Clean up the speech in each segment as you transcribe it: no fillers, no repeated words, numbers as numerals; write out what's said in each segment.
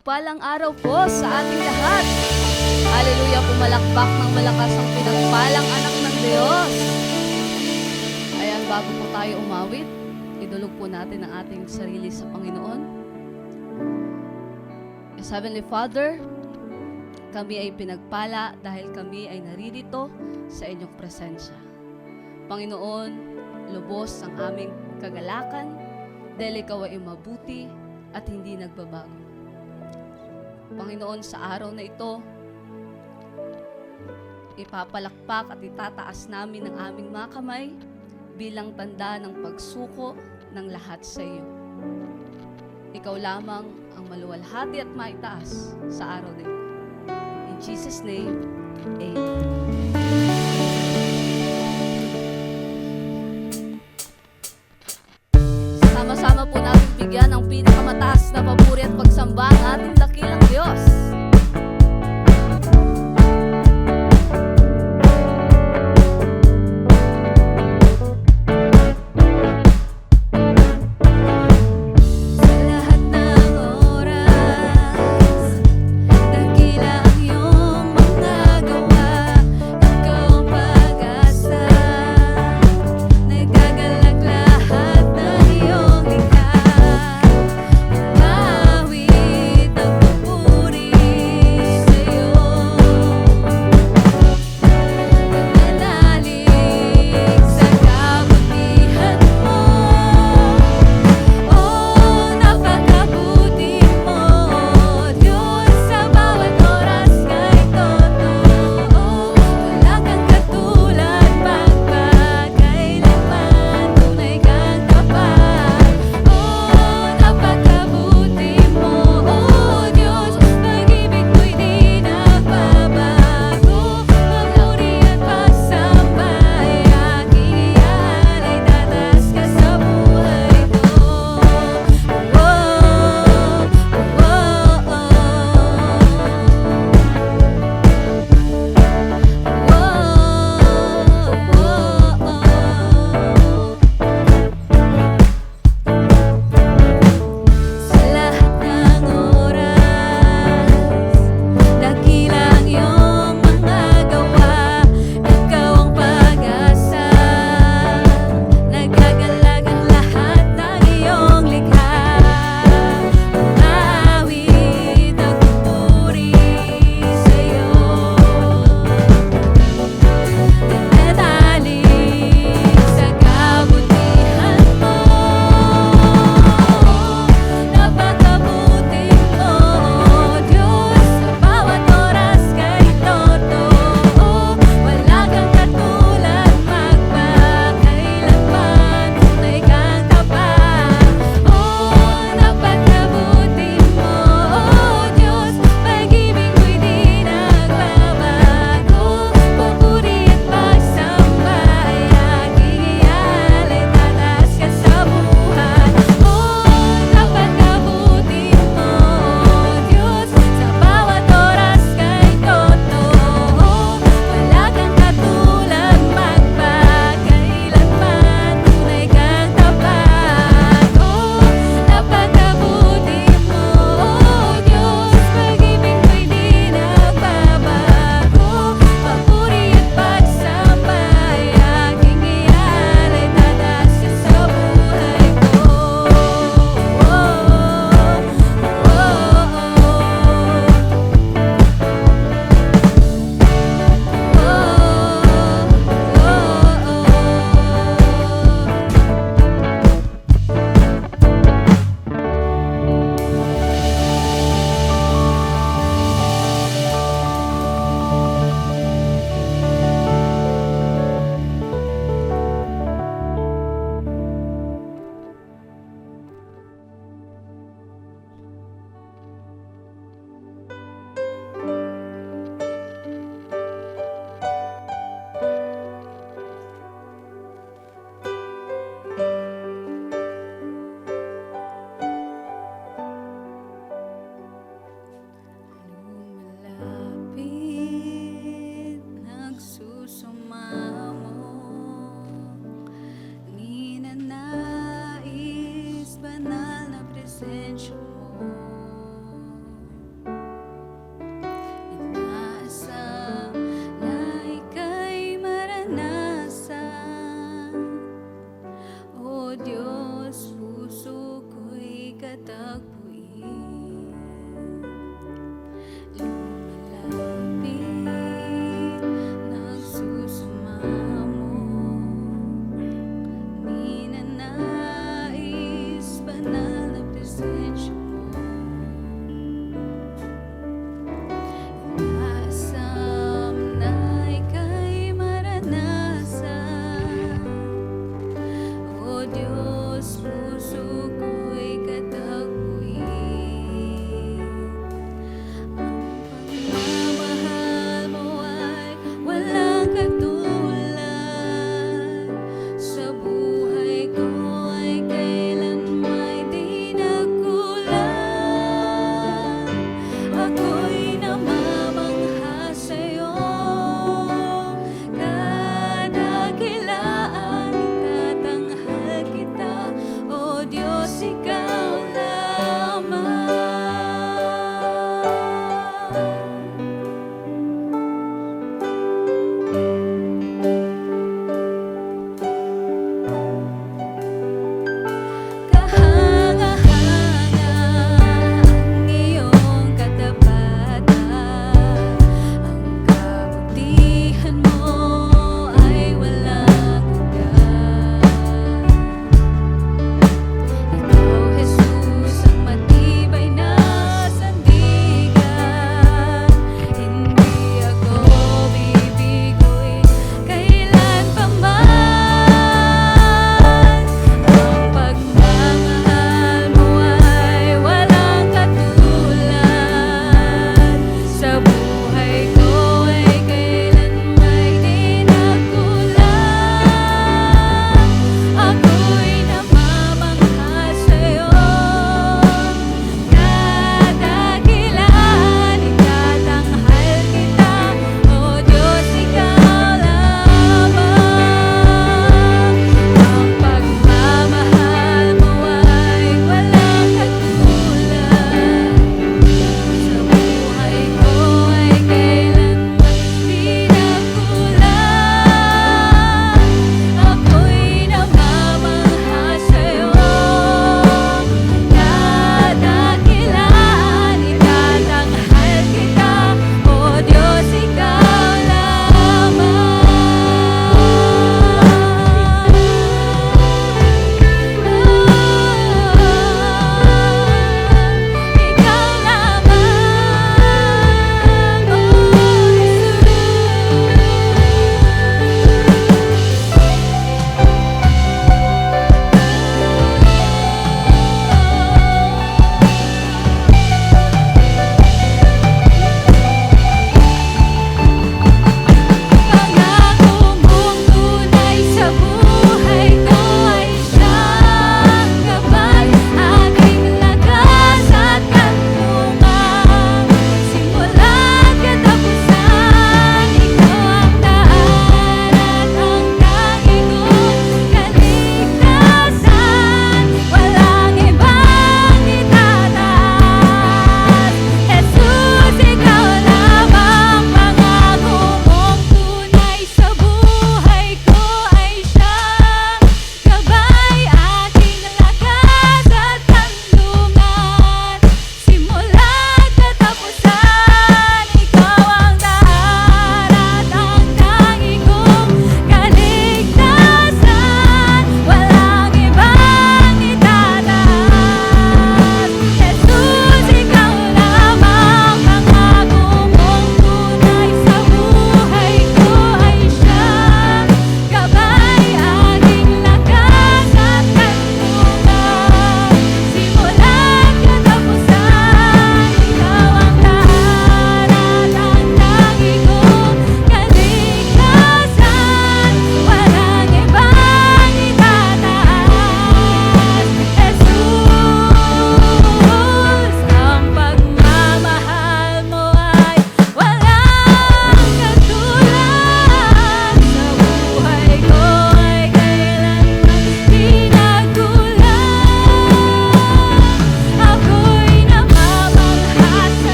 mapagpalang araw po sa ating lahat. Hallelujah, pumalakpak ng malakas ang pinagpalang anak ng Diyos. Ayan, bago po tayo umawit, idulog po natin ang ating sarili sa Panginoon. Yes, Heavenly Father, kami ay pinagpala dahil kami ay naririto sa inyong presensya. Panginoon, lubos ang aming kagalakan dahil ikaw ay mabuti at hindi nagbabago. Panginoon, sa araw na ito, ipapalakpak at itataas namin ang aming mga kamay bilang tanda ng pagsuko ng lahat sa iyo. Ikaw lamang ang maluwalhati at maitaas sa araw na ito. In Jesus' name, Amen. Sama-sama po natin bigyan ng pinakamataas na papuri at pagsamba ang ating dakilang Diyos. Puri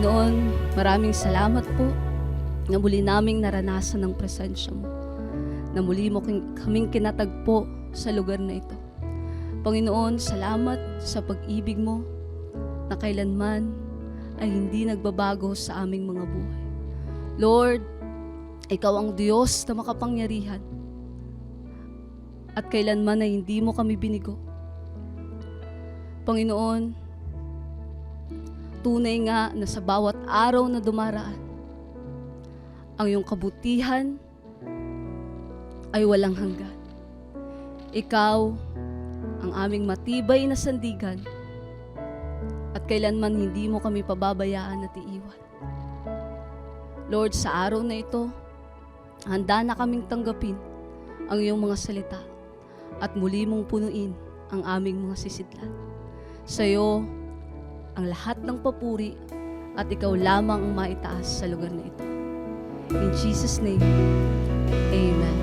Panginoon, maraming salamat po na muli naming naranasan ang presensya mo, na muli mo kaming kinatagpo sa lugar na ito. Panginoon, salamat sa pag-ibig mo na kailanman ay hindi nagbabago sa aming mga buhay. Lord, Ikaw ang Diyos na makapangyarihan at kailanman ay hindi mo kami binigo. Panginoon, tunay nga na sa bawat araw na dumaraan, ang iyong kabutihan ay walang hanggan. Ikaw ang aming matibay na sandigan at kailanman hindi mo kami pababayaan at iiwan. Lord, sa araw na ito, handa na kaming tanggapin ang iyong mga salita at muli mong punuin ang aming mga sisidlan. Sa iyo ang lahat ng papuri at ikaw lamang ang maitaas sa lugar na ito. In Jesus' name, Amen.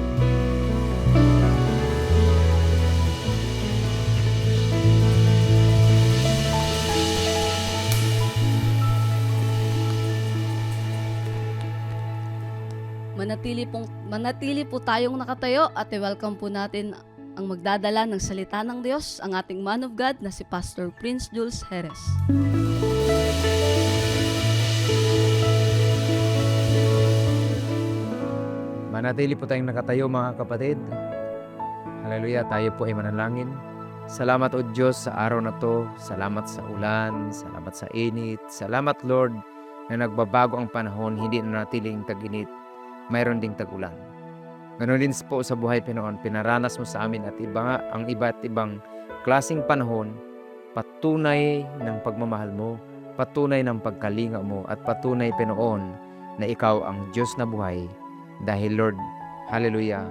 Manatili po tayong nakatayo at i-welcome po natin ang magdadala ng salita ng Diyos, ang ating man of God na si Pastor Prince Jules Jerez. Manatili po tayong nakatayo mga kapatid. Hallelujah, tayo po ay manalangin. Salamat o Diyos sa araw na to. Salamat sa ulan, salamat sa init. Salamat Lord na nagbabago ang panahon, hindi na natiling tag-init, mayroon ding tag-ulan. Ganun din po sa buhay Pinoon, pinaranas mo sa amin at ang iba't ibang klaseng panahon, patunay ng pagmamahal mo, patunay ng pagkalinga mo, at patunay Pinoon na ikaw ang Diyos na buhay. Dahil Lord, hallelujah,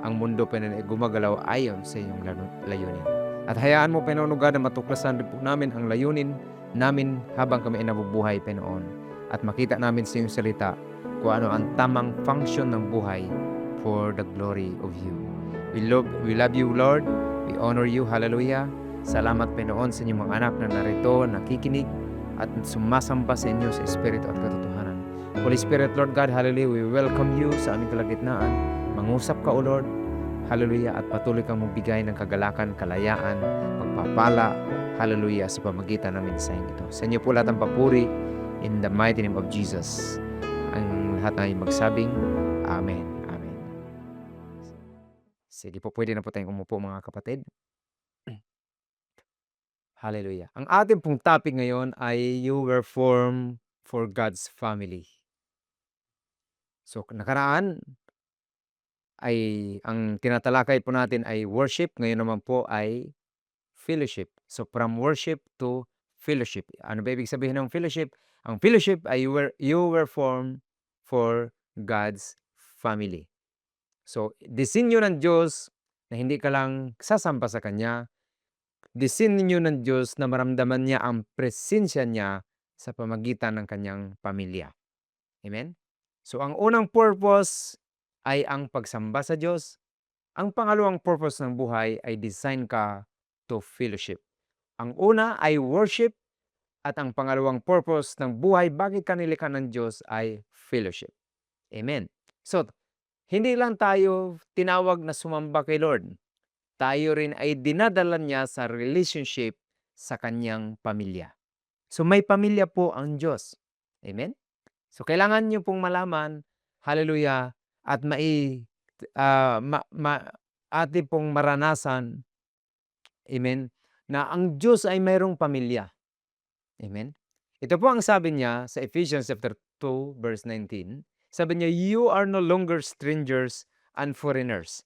ang mundo Pinoon ay gumagalaw ayon sa iyong layunin. At hayaan mo Pinoon God na matuklasan rin po namin ang layunin namin habang kami ay nabubuhay Pinoon. At makita namin sa iyong salita kung ano ang tamang function ng buhay for the glory of you. We love you, Lord. We honor you. Hallelujah. Salamat Pinoon sa inyong mga anak na narito, nakikinig at sumasamba sa inyo sa Espiritu at katotohanan. Holy Spirit, Lord God, hallelujah, we welcome you sa aming kalagitnaan. Mangusap ka, O Lord. Hallelujah. At patuloy kang magbigay ng kagalakan, kalayaan, pagpapala. Hallelujah. Sa pamagitan ng mensaheng ito. Sa inyo po lahat ang papuri in the mighty name of Jesus. Ang lahat ay magsabing, Amen. Sige po, pwede na po tayong umupo mga kapatid. Hallelujah. Ang ating pong topic ngayon ay you were formed for God's family. So, nakaraan ay ang tinatalakay po natin ay worship. Ngayon naman po ay fellowship. So, from worship to fellowship. Ano ba ibig sabihin ng fellowship? Ang fellowship ay you were formed for God's family. So, disenyo ng Diyos na hindi ka lang sasamba sa Kanya. Disenyo ng Diyos na maramdaman niya ang presensya niya sa pamagitan ng Kanyang pamilya. Amen? So, ang unang purpose ay ang pagsamba sa Diyos. Ang pangalawang purpose ng buhay ay design ka to fellowship. Ang una ay worship at ang pangalawang purpose ng buhay, bakit ka nilikha ng Diyos, ay fellowship. Amen? So, hindi lang tayo tinawag na sumamba kay Lord. Tayo rin ay dinadala niya sa relationship sa kanyang pamilya. So may pamilya po ang Diyos. Amen? So kailangan niyo pong malaman, hallelujah, at ating pong maranasan, amen, na ang Diyos ay mayroong pamilya. Amen? Ito po ang sabi niya sa Ephesians chapter 2 verse 19. Sabi niya, you are no longer strangers and foreigners.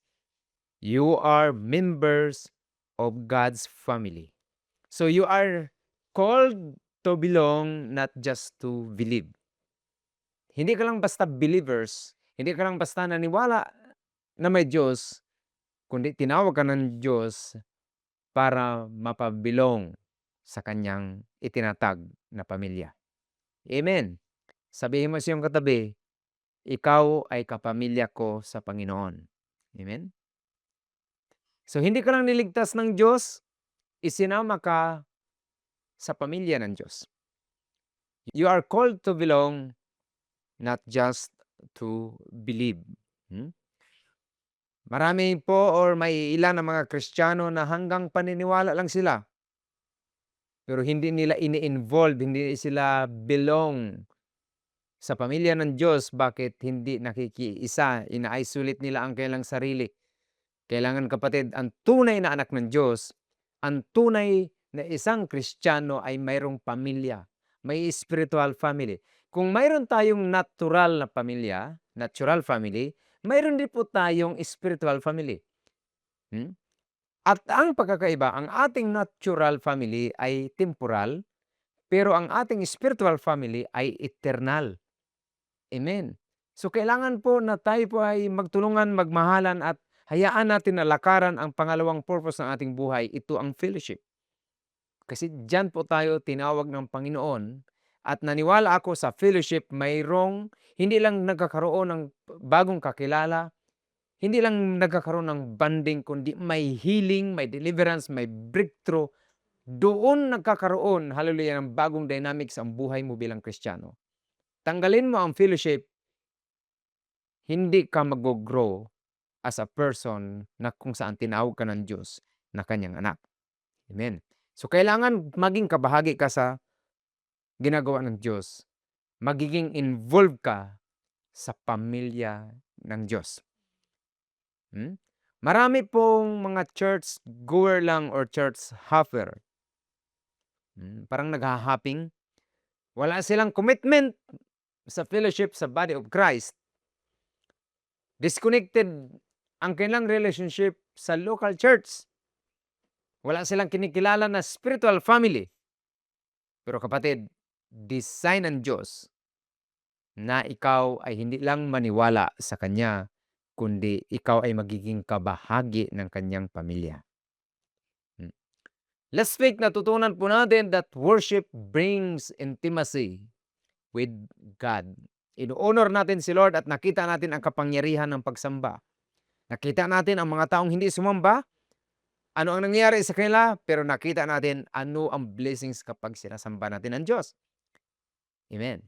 You are members of God's family. So you are called to belong, not just to believe. Hindi ka lang basta believers, hindi ka lang basta naniwala na may Diyos, kundi tinawag ka ng Diyos para mapabilong sa Kanyang itinatag na pamilya. Amen. Sabihin mo sa iyong katabi, ikaw ay kapamilya ko sa Panginoon. Amen? So, hindi ka lang niligtas ng Diyos, isinama ka sa pamilya ng Diyos. You are called to belong, not just to believe. Hmm? Marami po or may ilan na mga Kristiyano na hanggang paniniwala lang sila. Pero hindi nila ini-involve, hindi sila belong sa pamilya ng Diyos. Bakit hindi nakikiisa? Ina-isolate nila ang kanilang sarili. Kailangan kapatid, ang tunay na anak ng Diyos, ang tunay na isang Kristiyano ay mayroong pamilya, may spiritual family. Kung mayroon tayong natural na pamilya, natural family, mayroon din po tayong spiritual family. Hmm? At ang pagkakaiba, ang ating natural family ay temporal, pero ang ating spiritual family ay eternal. Amen. So kailangan po na tayo po ay magtulungan, magmahalan at hayaan natin na lakaran ang pangalawang purpose ng ating buhay. Ito ang fellowship. Kasi diyan po tayo tinawag ng Panginoon at naniwala ako sa fellowship mayroong hindi lang nagkakaroon ng bagong kakilala, hindi lang nagkakaroon ng bonding, kundi may healing, may deliverance, may breakthrough. Doon nagkakaroon, hallelujah, ng bagong dynamics ang buhay mo bilang Kristiyano. Tanggalin mo ang fellowship, hindi ka mag-grow as a person na kung saan tinawag ka ng Diyos na kanyang anak. Amen. So kailangan maging kabahagi ka sa ginagawa ng Diyos. Magiging involved ka sa pamilya ng Diyos. Marami pong mga church goer lang or church hopper. Parang naghahapping. Wala silang commitment sa fellowship sa body of Christ. Disconnected ang kanilang relationship sa local church. Wala silang kinikilala na spiritual family. Pero kapatid, design ng Diyos na ikaw ay hindi lang maniwala sa Kanya, kundi ikaw ay magiging kabahagi ng Kanyang pamilya. Last week, natutunan po natin that worship brings intimacy with God. Ino-honor natin si Lord at nakita natin ang kapangyarihan ng pagsamba. Nakita natin ang mga taong hindi sumamba, ano ang nangyari sa kanila, pero nakita natin ano ang blessings kapag sinasamba natin ang Diyos. Amen.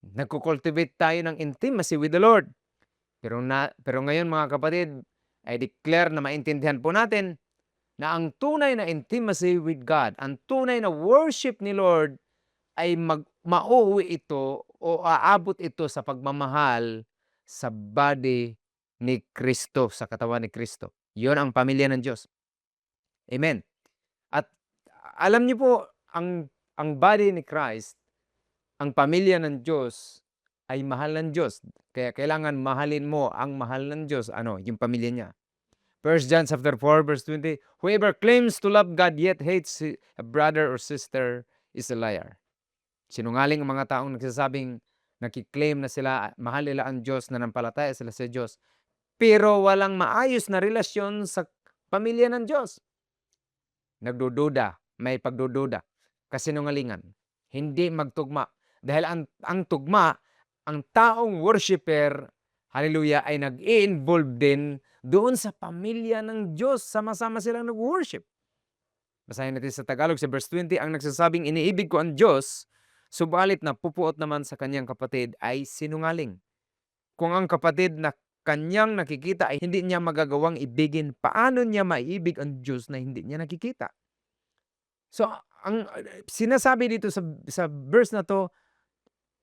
Nagko-cultivate tayo ng intimacy with the Lord. Pero ngayon mga kapatid, I declare na maintindihan po natin na ang tunay na intimacy with God, ang tunay na worship ni Lord ay mauuwi ito o aabot ito sa pagmamahal sa body ni Kristo, sa katawan ni Kristo. Yun ang pamilya ng Diyos. Amen. At alam niyo po, ang body ni Christ, ang pamilya ng Diyos ay mahal ng Diyos. Kaya kailangan mahalin mo ang mahal ng Diyos, yung pamilya niya. 1 John chapter 4 verse 20, whoever claims to love God yet hates a brother or sister is a liar. Sinungaling ang mga taong nagsasabing nakiklaim na sila, mahal nila ang Diyos, nanampalataya sila sa Diyos, pero walang maayos na relasyon sa pamilya ng Diyos. Nagdududa, may pagdududa, kasinungalingan, hindi magtugma. Dahil ang tugma, ang taong worshiper, hallelujah, ay nag-i-involve din doon sa pamilya ng Diyos. Sama-sama silang nag-worship. Basahin natin sa Tagalog sa verse 20, ang nagsasabing iniibig ko ang Diyos, subalit na pupuot naman sa kanyang kapatid ay sinungaling. Kung ang kapatid na kanyang nakikita ay hindi niya magagawang ibigin, paano niya maiibig ang Diyos na hindi niya nakikita? So, ang sinasabi dito sa verse na to,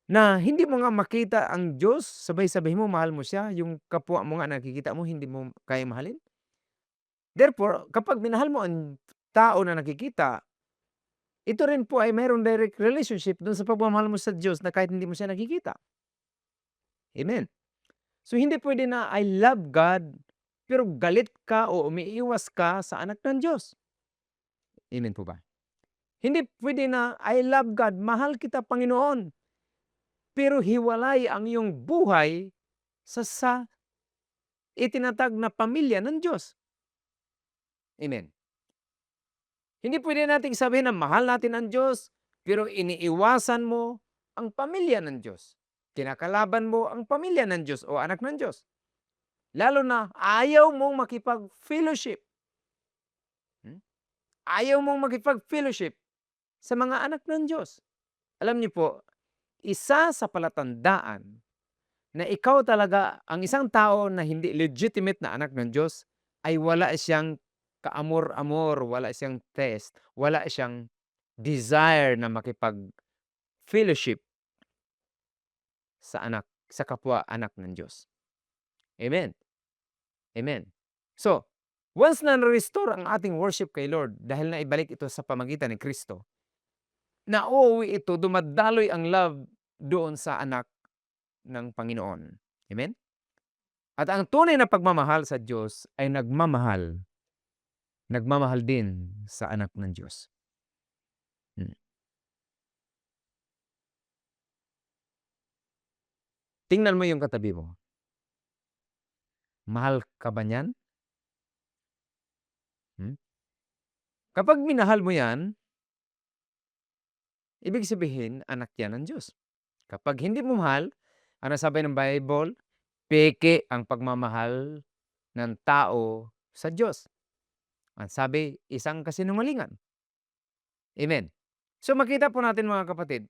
na hindi mo nga makita ang Diyos, sabay-sabay mo mahal mo siya, yung kapwa mo nga nakikita mo, hindi mo kaya mahalin. Therefore, kapag minahal mo ang tao na nakikita, ito rin po ay mayroong direct relationship dun sa pagmamahal mo sa Diyos na kahit hindi mo siya nakikita. Amen. So, hindi pwede na I love God, pero galit ka o umiiwas ka sa anak ng Diyos. Amen po ba? Hindi pwede na I love God, mahal kita Panginoon, pero hiwalay ang iyong buhay sa itinatag na pamilya ng Diyos. Amen. Hindi pwede nating sabihin na mahal natin ang Diyos, pero iniiwasan mo ang pamilya ng Diyos. Kinakalaban mo ang pamilya ng Diyos o anak ng Diyos. Lalo na ayaw mong makipag-fellowship. Ayaw mong makipag-fellowship sa mga anak ng Diyos. Alam niyo po, isa sa palatandaan na ikaw talaga, ang isang tao na hindi legitimate na anak ng Diyos, ay wala siyang kaamor-amor, wala siyang test, wala siyang desire na makipag-fellowship sa kapwa anak ng Diyos. Amen. Amen. So, once na na-restore ang ating worship kay Lord dahil naibalik ito sa pamagitan ni Kristo, nauuwi ito, dumadaloy ang love doon sa anak ng Panginoon. Amen? At ang tunay na pagmamahal sa Diyos ay nagmamahal din sa anak ng Diyos. Hmm. Tingnan mo yung katabi mo. Mahal ka ba niyan? Kapag minahal mo yan, ibig sabihin, anak yan ng Diyos. Kapag hindi mo mahal, ano sabi ng Bible? Peke ang pagmamahal ng tao sa Diyos. Ang sabi, isang kasinungalingan. Amen. So makita po natin mga kapatid,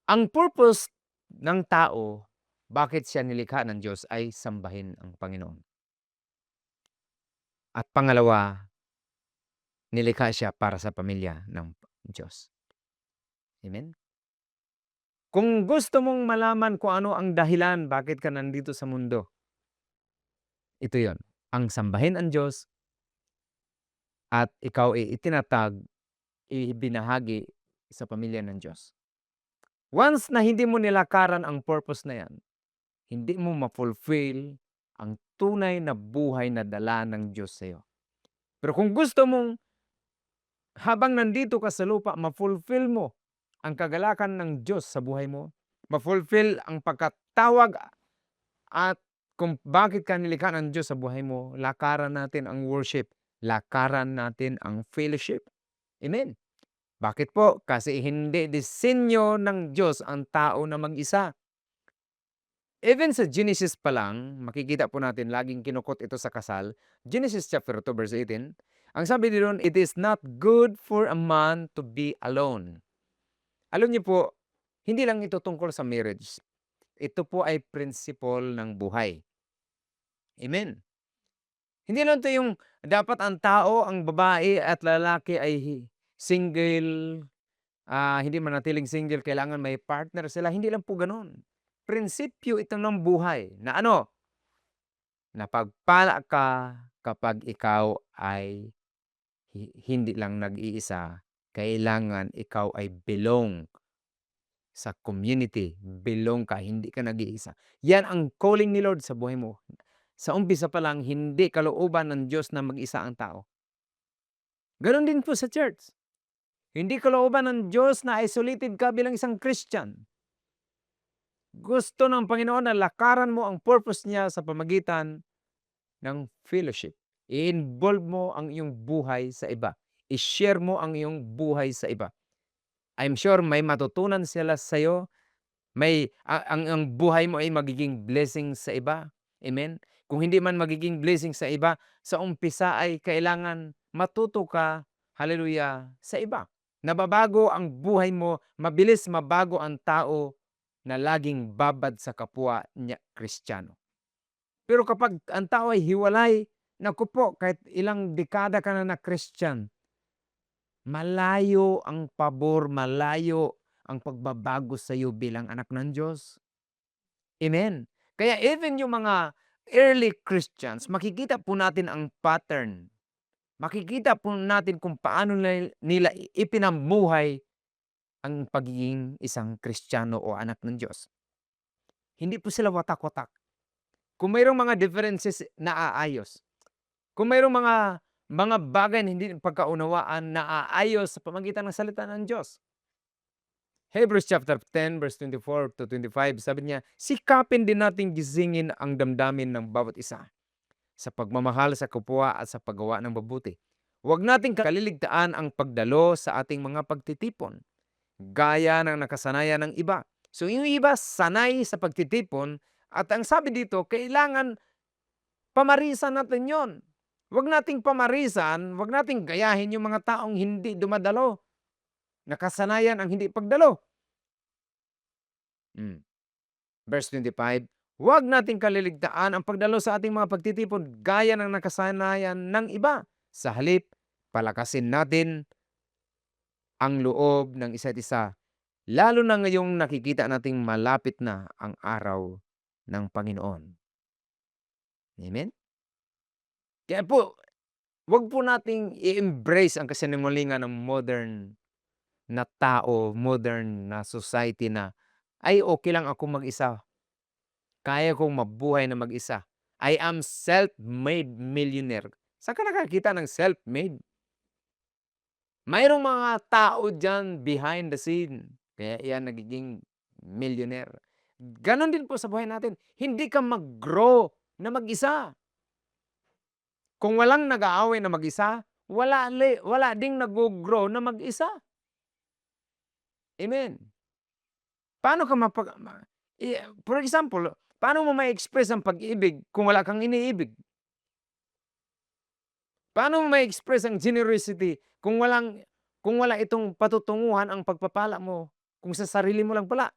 ang purpose ng tao, bakit siya nilikha ng Diyos ay sambahin ang Panginoon. At pangalawa, nilikha siya para sa pamilya ng Diyos. Amen? Kung gusto mong malaman kung ano ang dahilan bakit ka nandito sa mundo, ito yon, ang sambahin ang Diyos at ikaw ay itinatag, ibinahagi sa pamilya ng Diyos. Once na hindi mo nilakaran ang purpose na yan, hindi mo ma-fulfill ang tunay na buhay na dala ng Diyos sa iyo. Pero kung gusto mong habang nandito ka sa lupa, ma-fulfill mo ang kagalakan ng Diyos sa buhay mo, ma-fulfill ang pagkatawag at kung bakit ka nilikha ng Diyos sa buhay mo, lakaran natin ang worship, lakaran natin ang fellowship. Amen. Bakit po? Kasi hindi disenyo ng Diyos ang tao na mag-isa. Even sa Genesis pa lang, makikita po natin, laging kinukot ito sa kasal. Genesis chapter 2 verse 18, ang sabi doon, it is not good for a man to be alone. Alam niyo po, hindi lang ito tungkol sa marriage. Ito po ay principle ng buhay. Amen. Hindi lang ito yung dapat ang tao, ang babae at lalaki ay single, hindi manatiling single, kailangan may partner sila. Hindi lang po ganun. Prinsipyo ito ng buhay na ano? Napagpala ka kapag ikaw ay hindi lang nag-iisa. Kailangan ikaw ay belong sa community. Belong ka, hindi ka nag-iisa. Yan ang calling ni Lord sa buhay mo. Sa umpisa pa lang, hindi kalooban ng Diyos na mag-isa ang tao. Ganon din po sa church. Hindi kalooban ng Diyos na isolated ka bilang isang Christian. Gusto ng Panginoon na lakaran mo ang purpose niya sa pamagitan ng fellowship. I-involve mo ang iyong buhay sa iba. I-share mo ang iyong buhay sa iba. I'm sure may matutunan sila sa iyo. Ang buhay mo ay magiging blessing sa iba. Amen? Kung hindi man magiging blessing sa iba, sa umpisa ay kailangan matuto ka, hallelujah, sa iba. Nababago ang buhay mo, mabilis mabago ang tao na laging babad sa kapwa niya Kristiyano. Pero kapag ang tao ay hiwalay, naku po, kahit ilang dekada ka na Christian, malayo ang pabor, malayo ang pagbabago sa iyo bilang anak ng Diyos. Amen. Kaya even yung mga early Christians, makikita po natin ang pattern. Makikita po natin kung paano nila ipinamuhay ang pagiging isang Kristiyano o anak ng Diyos. Hindi po sila watak-watak. Kung mayroong mga differences na aayos, kung mayroong mga bagay na hindi pagkaunawaan na aayos sa pamagitan ng salita ng Diyos. Hebrews chapter 10 verse 24 to 25, sabi niya, sikapin din natin gisingin ang damdamin ng bawat isa sa pagmamahal sa kapwa at sa paggawa ng mabuti. Huwag nating kaliligtaan ang pagdalo sa ating mga pagtitipon, gaya ng nakasanayan ng iba. So yung iba sanay sa pagtitipon at ang sabi dito, kailangan pamarisan natin yon. Huwag nating pamarisan, huwag nating gayahin yung mga taong hindi dumadalo. Nakasanayan ang hindi pagdalo. Mm. Verse 25, huwag nating kaliligtaan ang pagdalo sa ating mga pagtitipon gaya ng nakasanayan ng iba. Sa halip, palakasin natin ang loob ng isa't isa, lalo na ngayong nakikita nating malapit na ang araw ng Panginoon. Amen? Kaya po, huwag po nating i-embrace ang kasinungalingan ng modern na tao, modern na society na, ay okay lang ako mag-isa. Kaya kong mabuhay na mag-isa. I am self-made millionaire. Saan ka nakakita ng self-made? Mayroong mga tao dyan behind the scene. Kaya yan nagiging millionaire. Ganon din po sa buhay natin. Hindi ka mag-grow na mag-isa. Kung walang nag-aaway na mag-isa, wala ding nag-grow na mag-isa. Amen. Paano ka for example, paano mo ma-express ang pag-ibig kung wala kang iniibig? Paano mo ma-express ang generosity kung wala itong patutunguhan ang pagpapala mo kung sa sarili mo lang pala?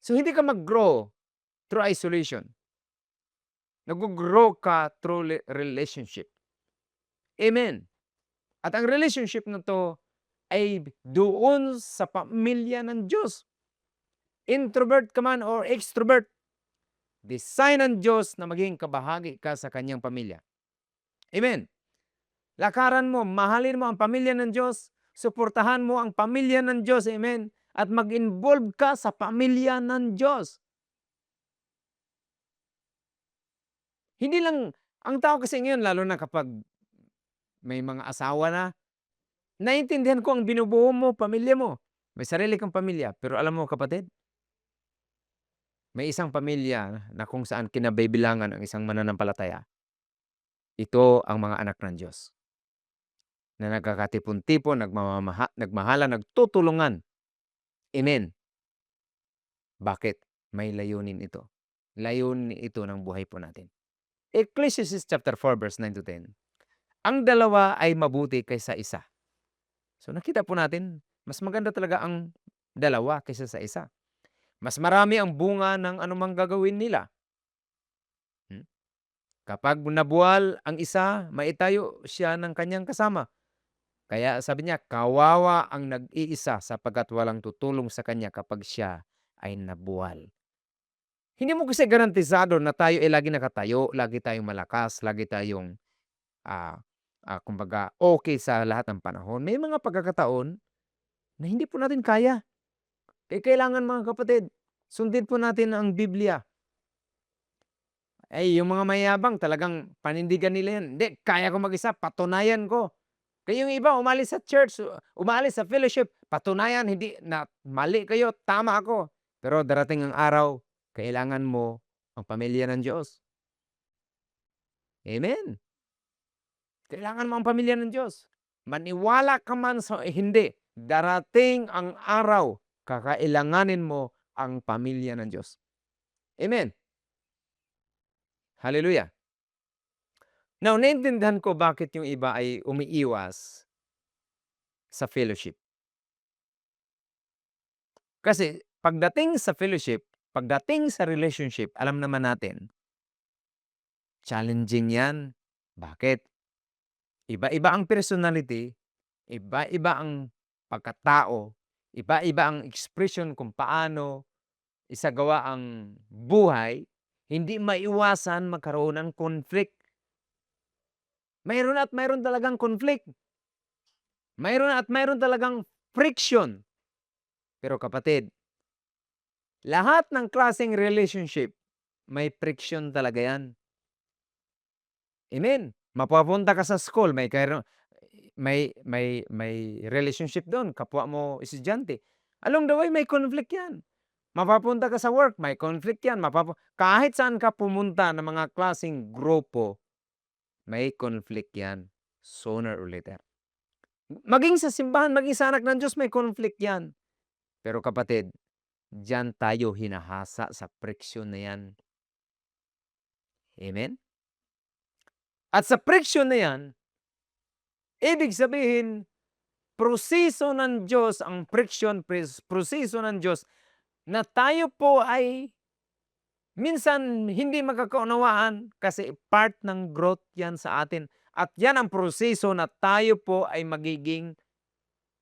So hindi ka mag-grow through isolation. Nag-grow ka through relationship. Amen. At ang relationship na to ay doon sa pamilya ng Diyos. Introvert ka man or extrovert, design ng Diyos na maging kabahagi ka sa kanyang pamilya. Amen. Lakaran mo, mahalin mo ang pamilya ng Diyos, suportahan mo ang pamilya ng Diyos, amen, at mag-involve ka sa pamilya ng Diyos. Hindi lang, ang tao kasi ngayon, lalo na kapag may mga asawa na, naiintindihan ko ang binubuo mo, pamilya mo. May sarili kang pamilya, pero alam mo kapatid, may isang pamilya na kung saan kinabibilangan ang isang mananampalataya. Ito ang mga anak ng Diyos na nagkakatipon-tipon, nagmahalan, nagtutulungan. Amen. Bakit? May layunin ito. Layunin ito ng buhay po natin. Ecclesiastes chapter 4 verse 9 to 10. Ang dalawa ay mabuti kaysa isa. So nakita po natin, mas maganda talaga ang dalawa kaysa sa isa. Mas marami ang bunga ng anumang gagawin nila. Kapag nabuwal ang isa, maitayo siya ng kanyang kasama. Kaya sabi niya, kawawa ang nag-iisa sapagkat walang tutulong sa kanya kapag siya ay nabuwal. Hindi mo kasi garantisado na tayo ay lagi nakatayo, lagi tayong malakas, lagi tayong kumbaga okay sa lahat ng panahon. May mga pagkakataon na hindi po natin kaya. Kaya kailangan mga kapatid, sundin po natin ang Biblia. Ay, yung mga mayabang talagang panindigan nila yan. Hindi, kaya ko mag-isa, patunayan ko. Kaya yung iba, umalis sa church, umalis sa fellowship, patunayan, hindi, na mali kayo, tama ako. Pero darating ang araw, kailangan mo ang pamilya ng Diyos. Amen. Kailangan mo ang pamilya ng Diyos. Maniwala ka man sa hindi, darating ang araw, kakailanganin mo ang pamilya ng Diyos. Amen. Hallelujah. Now, naintindihan ko bakit yung iba ay umiiwas sa fellowship. Kasi pagdating sa fellowship, pagdating sa relationship, alam naman natin, challenging yan. Bakit? Iba-iba ang personality, iba-iba ang pagkatao, iba-iba ang expression kung paano isagawa ang buhay, hindi maiwasan magkaroon ng conflict. Mayroon at mayroon talagang conflict. Mayroon at mayroon talagang friction. Pero kapatid, lahat ng klaseng relationship, may friction talaga yan. Amen. Mapapunta ka sa school, may relationship doon, kapwa mo estudyante. Along the way, may conflict yan. Mapapunta ka sa work, may conflict yan. Kahit saan ka pumunta ng mga klaseng grupo, may conflict yan. Sooner or later. Maging sa simbahan, maging sa anak ng Diyos, may conflict yan. Pero kapatid, diyan tayo hinahasa sa friction na yan. Amen? At sa friction na yan, ibig sabihin, proseso ng Diyos, ang friction, proseso ng Diyos na tayo po ay minsan hindi magkakaunawaan kasi part ng growth yan sa atin. At yan ang proseso na tayo po ay magiging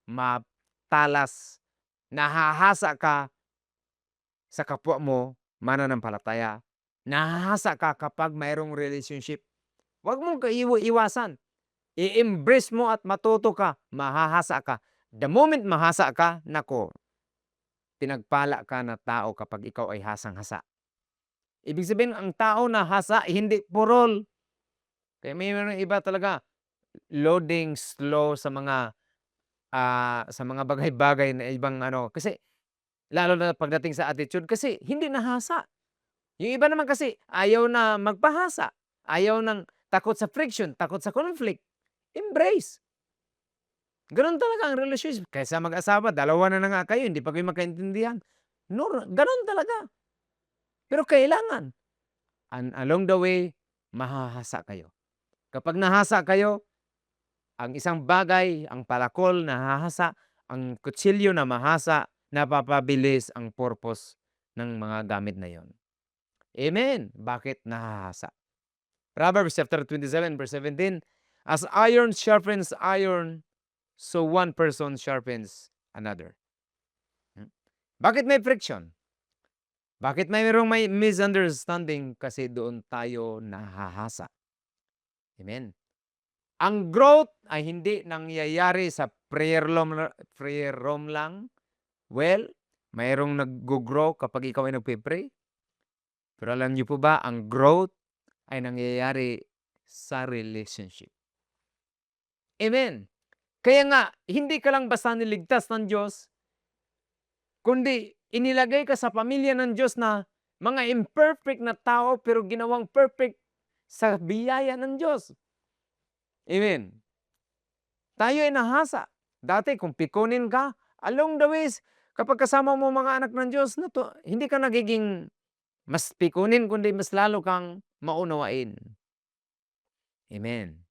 matalas. Nahahasa ka sa kapwa mo, mananampalataya. Nahahasa ka kapag mayroong relationship. Huwag mong iwasan. I-embrace mo at matuto ka, mahahasa ka. The moment mahasa ka, nako, pinagpala ka na tao kapag ikaw ay hasang-hasa. Ibig sabihin, ang tao na hasa, hindi purol. Kaya may iba talaga, loading slow sa mga bagay-bagay na ibang ano. Kasi, lalo na pagdating sa attitude, kasi hindi nahasa. Yung iba naman kasi, ayaw na magpahasa. Ayaw ng takot sa friction, takot sa conflict. Embrace. Gano'n talaga ang relationship. Kaysa mag-asawa, dalawa na nga kayo, hindi pa kayo magkaintindihan. No, gano'n talaga. Pero kailangan. And along the way, mahahasa kayo. Kapag nahasa kayo, ang isang bagay, ang palakol nahahasa, ang kutsilyo na mahasa, napapabilis ang purpose ng mga gamit na yon. Amen. Bakit nahahasa? Proverbs chapter 27 verse 17, as iron sharpens iron, so one person sharpens another. Bakit may friction? Bakit may misunderstanding? Kasi doon tayo nahahasa. Amen. Ang growth ay hindi nangyayari sa prayer room lang. Well, mayroong nag-grow kapag ikaw ay nagpe-pray. Pero alam niyo po ba, ang growth ay nangyayari sa relationship. Amen. Kaya nga, hindi ka lang basta niligtas ng Diyos, kundi inilagay ka sa pamilya ng Diyos na mga imperfect na tao pero ginawang perfect sa biyaya ng Diyos. Amen. Tayo ay nahasa. Dati kung pikunin ka, along the ways, kapag kasama mo mga anak ng Diyos, hindi ka nagiging mas pikunin, kundi mas lalo kang maunawain. Amen.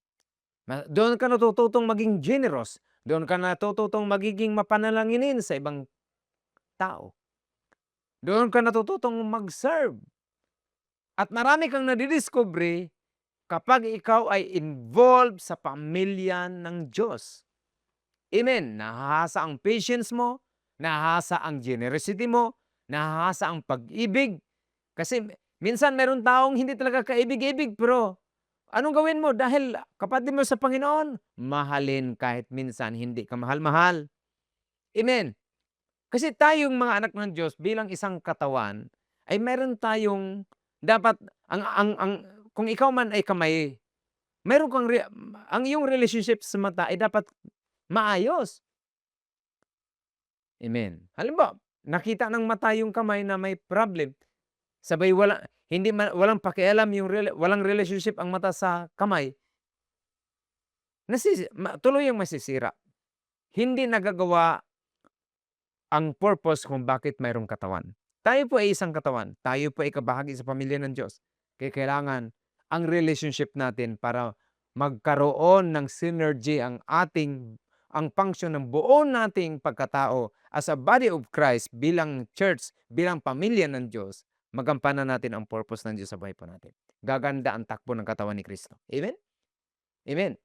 Doon ka natututong maging generous. Doon ka natututong magiging mapanalanginin sa ibang tao. Doon ka natututong mag-serve. At marami kang nadidiscovery kapag ikaw ay involved sa pamilya ng Diyos. Amen. Nahahasa ang patience mo, nahahasa ang generosity mo, nahahasa ang pag-ibig. Kasi minsan meron taong hindi talaga kaibig-ibig, pero anong gawin mo? Dahil kapatid mo sa Panginoon, mahalin kahit minsan hindi ka mahal-mahal. Amen. Kasi tayong mga anak ng Diyos bilang isang katawan, ay meron tayong dapat, kung ikaw man ay kamay, meron kang, ang iyong relationship sa mata ay dapat maayos. Amen. Halimbawa, nakita ng mata yung kamay na may problem. Sabay walang pakialam walang relationship ang mata sa kamay. Tuloy ang masisira. Hindi nagagawa ang purpose kung bakit mayroong katawan. Tayo po ay isang katawan. Tayo po ay kabahagi sa pamilya ng Diyos. Kaya kailangan ang relationship natin para magkaroon ng synergy ang function ng buo nating pagkatao as a body of Christ bilang church, bilang pamilya ng Diyos, magampanan natin ang purpose ng Diyos sa buhay po natin. Gaganda ang takbo ng katawan ni Kristo. Amen? Amen.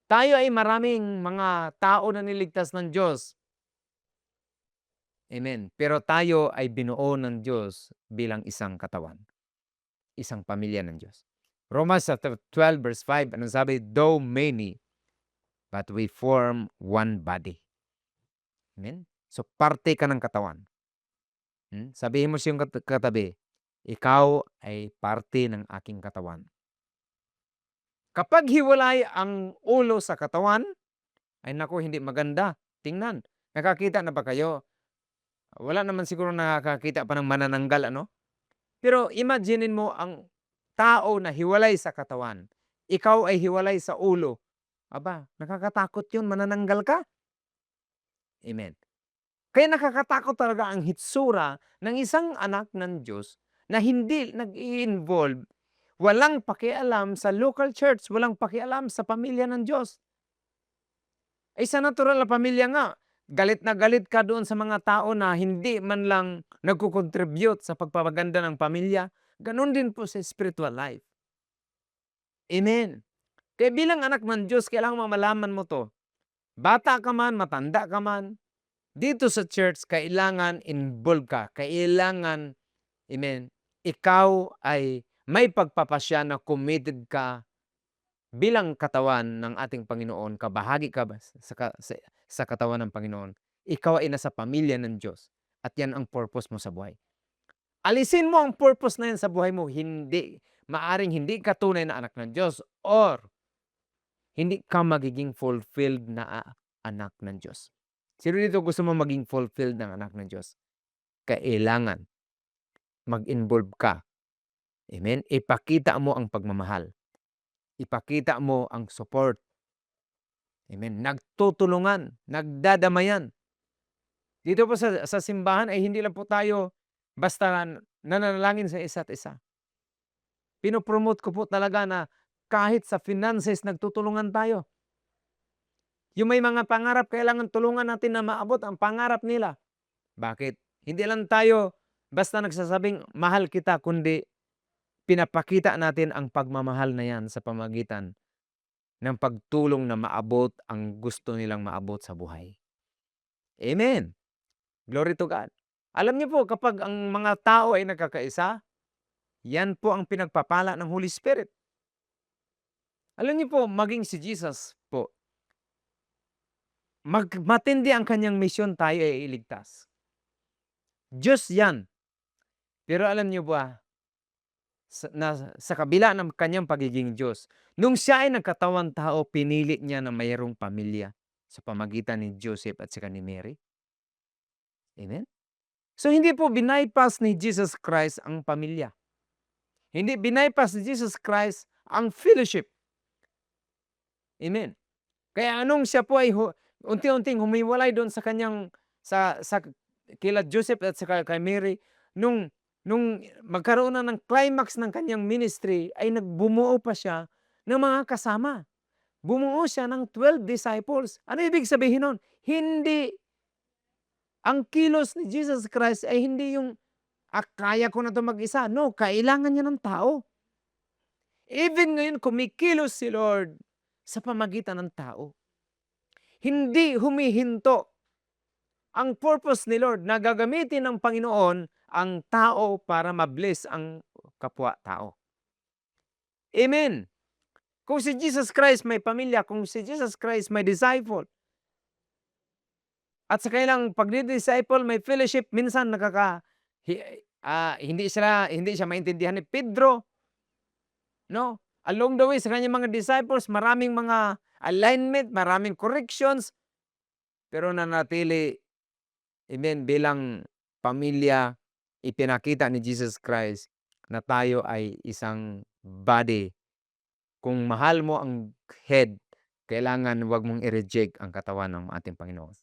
Tayo ay maraming mga tao na niligtas ng Diyos. Amen. Pero tayo ay binuo ng Diyos bilang isang katawan. Isang pamilya ng Diyos. Romans chapter 12 verse 5, ano sabi? Though many, but we form one body. Amen? So, parte ka ng katawan. Sabihin mo siyang katabi, ikaw ay parte ng aking katawan. Kapag hiwalay ang ulo sa katawan, ay naku, hindi maganda. Tingnan, nakakita na ba kayo? Wala naman siguro nakakita pa ng manananggal, ano? Pero imaginein mo ang tao na hiwalay sa katawan. Ikaw ay hiwalay sa ulo. Aba, nakakatakot yun, manananggal ka. Amen. Kaya nakakatakot talaga ang hitsura ng isang anak ng Diyos na hindi nag-i-involve, walang pakialam sa local church, walang pakialam sa pamilya ng Diyos. Ay sa natural na pamilya nga, galit na galit ka doon sa mga tao na hindi man lang nagko-contribute sa pagpapaganda ng pamilya, ganoon din po sa spiritual life. Amen. Kaya bilang anak ng Diyos, kailangan mo malaman mo 'to. Bata ka man, matanda ka man, dito sa church kailangan involved ka. Kailangan, amen, ikaw ay may pagpapasya na committed ka bilang katawan ng ating Panginoon, kabahagi ka ba sa katawan ng Panginoon. Ikaw ay nasa pamilya ng Diyos at yan ang purpose mo sa buhay. Alisin mo ang purpose na yan sa buhay mo, maaring hindi ka tunay na anak ng Diyos or hindi ka magiging fulfilled na anak ng Diyos. Sino dito gusto mo maging fulfilled ng anak ng Diyos? Kailangan mag-involve ka. Amen? Ipakita mo ang pagmamahal. Ipakita mo ang support. Amen? Nagtutulungan, nagdadamayan. Dito po sa simbahan ay hindi lang po tayo basta nananalangin sa isa't isa. Pinopromote ko po talaga na kahit sa finances nagtutulungan tayo. Yung may mga pangarap, kailangan tulungan natin na maabot ang pangarap nila. Bakit? Hindi lang tayo basta nagsasabing mahal kita, kundi pinapakita natin ang pagmamahal na yan sa pamagitan ng pagtulong na maabot ang gusto nilang maabot sa buhay. Amen. Glory to God. Alam niyo po, kapag ang mga tao ay nagkakaisa, yan po ang pinagpapala ng Holy Spirit. Alam niyo po, maging si Jesus po, matindi ang kanyang misyon, tayo ay iligtas. Diyos yan. Pero alam niyo ba, sa kabila ng kanyang pagiging Diyos, nung siya ay nagkatawang tao, pinili niya na mayroong pamilya sa pamagitan ni Joseph at saka ni Mary. Amen? So hindi po binaypass ni Jesus Christ ang pamilya. Hindi binaypass ni Jesus Christ ang fellowship. Amen? Kaya anong siya po ay unti-unting humiwalay doon sa kanyang sa kila Joseph at sa kay Mary, nung magkaroon na ng climax ng kanyang ministry ay nagbumuo pa siya ng mga kasama. Bumuo siya ng 12 disciples. Ano ibig sabihin nun? Hindi ang kilos ni Jesus Christ ay hindi yung kaya ko na ito mag-isa. No, kailangan niya ng tao. Even ngayon kumikilos si Lord sa pamagitan ng tao. Hindi humihinto ang purpose ni Lord na gagamitin ng Panginoon ang tao para ma-bless ang kapwa-tao. Amen. Kung si Jesus Christ may pamilya, kung si Jesus Christ may disciple, at sa kailang pagdi-disciple may fellowship, minsan hindi siya maintindihan ni Pedro. No? Along the way sa kanyang mga disciples, maraming mga alignment, maraming corrections, pero nanatili, amen, bilang pamilya, ipinakita ni Jesus Christ na tayo ay isang body. Kung mahal mo ang head, kailangan wag mong i-reject ang katawan ng ating Panginoon.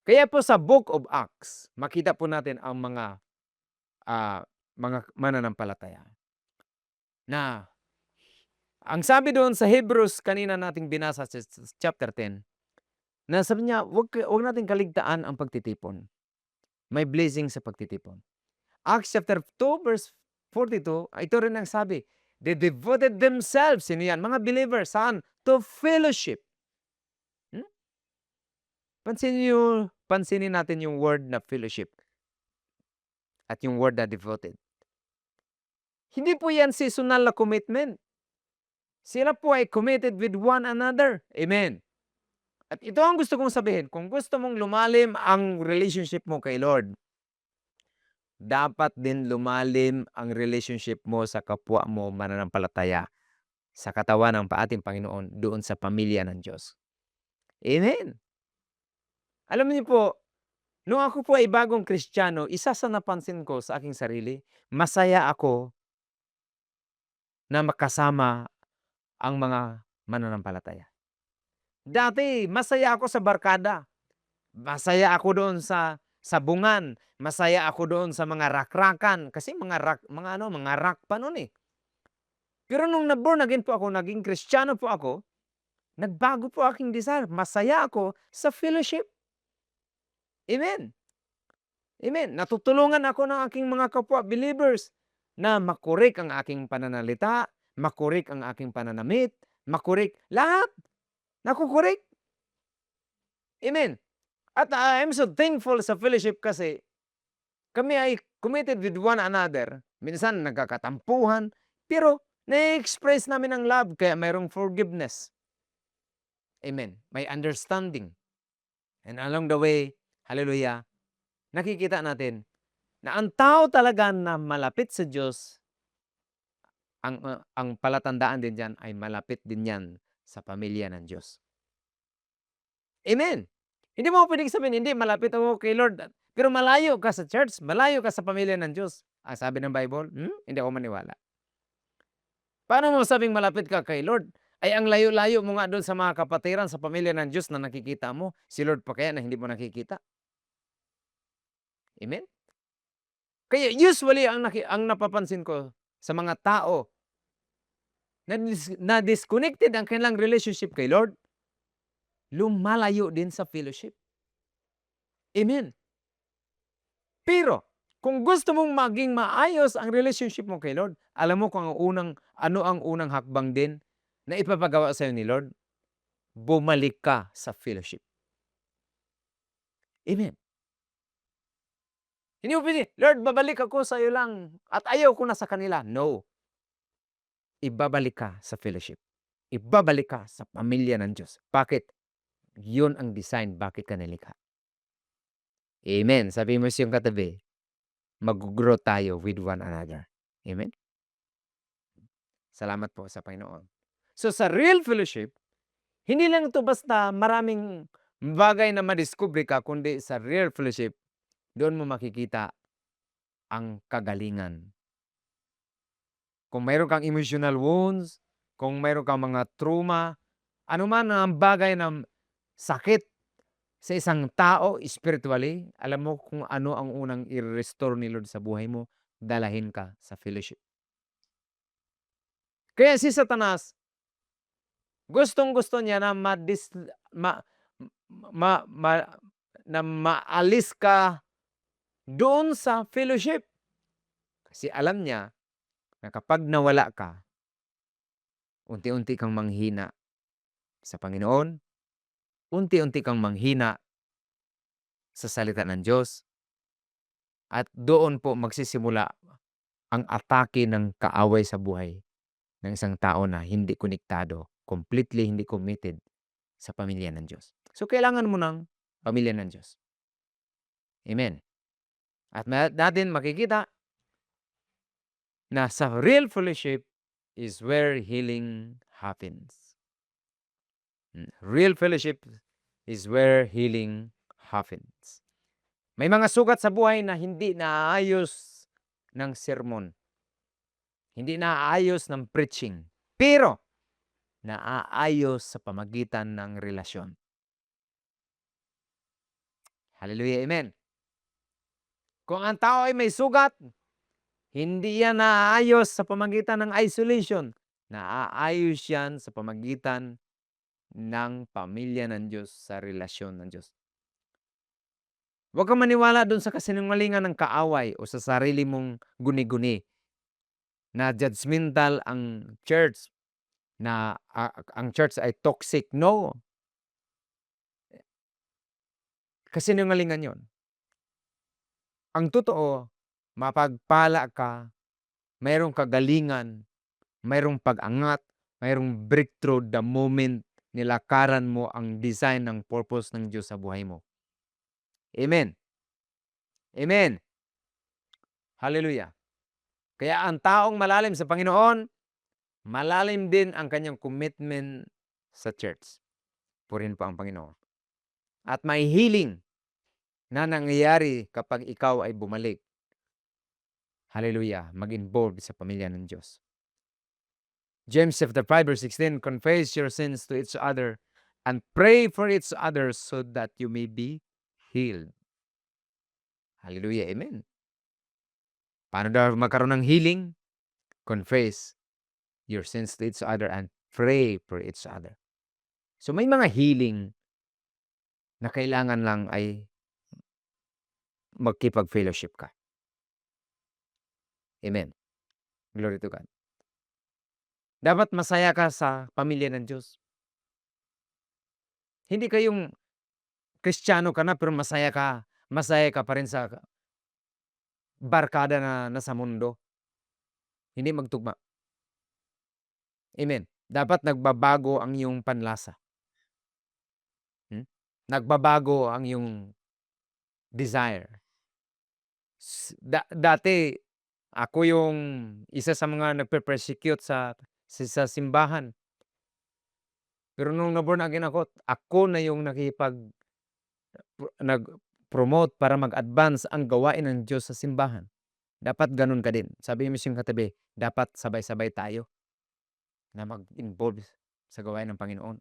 Kaya po sa Book of Acts, makita po natin ang mga mananampalataya. Na ang sabi doon sa Hebrews, kanina nating binasa sa chapter 10, na sabi niya, wag nating kaligtaan ang pagtitipon. May blessing sa pagtitipon. Acts chapter 2 verse 42, ito rin ang sabi, they devoted themselves, sino yan? Mga believers, saan? To fellowship. Pansinin natin yung word na fellowship at yung word na devoted. Hindi po yan seasonal na commitment. Sila po ay committed with one another. Amen. At ito ang gusto kong sabihin, kung gusto mong lumalim ang relationship mo kay Lord, dapat din lumalim ang relationship mo sa kapwa mo mananampalataya, sa katawan ng ating Panginoon, doon sa pamilya ng Diyos. Amen. Alam niyo po, nung ako po ay bagong Kristiyano, isa sa napansin ko sa aking sarili, masaya ako na makasama ang mga mananampalataya. Dati, masaya ako sa barkada. Masaya ako doon sa sabungan. Masaya ako doon sa mga rakrakan. Kasi mga rock pa noon eh. Pero nung na-born again po ako, naging Kristiyano po ako, nagbago po aking desire. Masaya ako sa fellowship. Amen. Amen. Natutulungan ako ng aking mga kapwa believers na makorek ang aking pananalita, makorek ang aking pananamit, makorek lahat. Nakokorek. Amen. At I'm so thankful sa fellowship kasi kami ay committed with one another. Minsan nagkakatampuhan, pero na-express namin ang love kaya mayroong forgiveness. Amen. May understanding. And along the way, hallelujah, nakikita natin na ang tao talaga na malapit sa Diyos, ang palatandaan din diyan ay malapit din yan sa pamilya ng Diyos. Amen. Hindi mo pwedeng sabihin, hindi, malapit ako kay Lord. Pero malayo ka sa church, malayo ka sa pamilya ng Diyos. Ang sabi ng Bible, hindi ako maniwala. Paano mo sabing malapit ka kay Lord? Ay ang layo-layo mo nga doon sa mga kapatiran sa pamilya ng Diyos na nakikita mo. Si Lord pa kaya na hindi mo nakikita? Amen? Kaya usually ang napapansin ko sa mga tao na disconnected ang kanilang relationship kay Lord, lumalayo din sa fellowship. Amen. Pero kung gusto mong maging maayos ang relationship mo kay Lord, alam mo kung ano ang unang hakbang din na ipapagawa sa iyo ni Lord? Bumalik ka sa fellowship. Amen. Hindi mo pwede, Lord, babalik ako sa iyo lang at ayaw ko na sa kanila. No. Ibabalik ka sa fellowship. Ibabalik ka sa pamilya ng Diyos. Bakit? Yun ang design bakit ka nilikha. Amen. Sabi mo sa iyong katabi, mag-grow tayo with one another. Amen? Salamat po sa Panginoon. So sa real fellowship, hindi lang ito basta maraming bagay na madiscover ka, kundi sa real fellowship, doon mo makikita ang kagalingan. Kung mayroon kang emotional wounds, kung mayroon kang mga trauma, anuman ang bagay ng sakit sa isang tao spiritually, alam mo kung ano ang unang i-restore ni Lord sa buhay mo, dalahin ka sa fellowship. Kaya si Satanas, gustong-gusto niya na na maalis ka doon sa fellowship. Kasi alam niya na kapag nawala ka, unti-unti kang manghina sa Panginoon, unti-unti kang manghina sa salita ng Diyos, at doon po magsisimula ang atake ng kaaway sa buhay ng isang tao na hindi konektado, completely hindi committed sa pamilya ng Diyos. So, kailangan mo ng pamilya ng Diyos. Amen. At natin makikita na sa real fellowship is where healing happens. Real fellowship is where healing happens. May mga sugat sa buhay na hindi naaayos ng sermon. Hindi naaayos ng preaching. Pero, naaayos sa pamagitan ng relasyon. Hallelujah, amen. Kung ang tao ay may sugat, hindi yan naaayos sa pamagitan ng isolation. Naaayos yan sa pamagitan ng pamilya ng Diyos, sa relasyon ng Diyos. Huwag kang maniwala doon sa kasinungalingan ng kaaway o sa sarili mong guni-guni na judgmental ang church, na ang church ay toxic. No. Kasinungalingan yon. Ang totoo, mapagpala ka, mayroong kagalingan, mayroong pag-angat, mayroong breakthrough the moment nilakaran mo ang design ng purpose ng Diyos sa buhay mo. Amen. Amen. Hallelujah. Kaya ang taong malalim sa Panginoon, malalim din ang kanyang commitment sa church. Purihin po ang Panginoon. At may healing na nangyayari kapag ikaw ay bumalik. Hallelujah. Mag-involve sa pamilya ng Diyos. James chapter 5 verse 16, confess your sins to each other and pray for each other so that you may be healed. Hallelujah. Amen. Paano daw magkaroon ng healing? Confess your sins to each other and pray for each other. So may mga healing na kailangan lang ay magkipag-fellowship ka. Amen. Glory to God. Dapat masaya ka sa pamilya ng Diyos. Hindi kayong Kristiyano ka na pero masaya ka pa rin sa barkada na nasa mundo. Hindi magtugma. Amen. Dapat nagbabago ang iyong panlasa. Nagbabago ang iyong desire. Dati, ako yung isa sa mga nagpe-persecute sa simbahan. Pero nung na-born again ako na yung nag-promote para mag-advance ang gawain ng Diyos sa simbahan. Dapat ganun ka din. Sabi mo siyang katabi, dapat sabay-sabay tayo na mag-involve sa gawain ng Panginoon.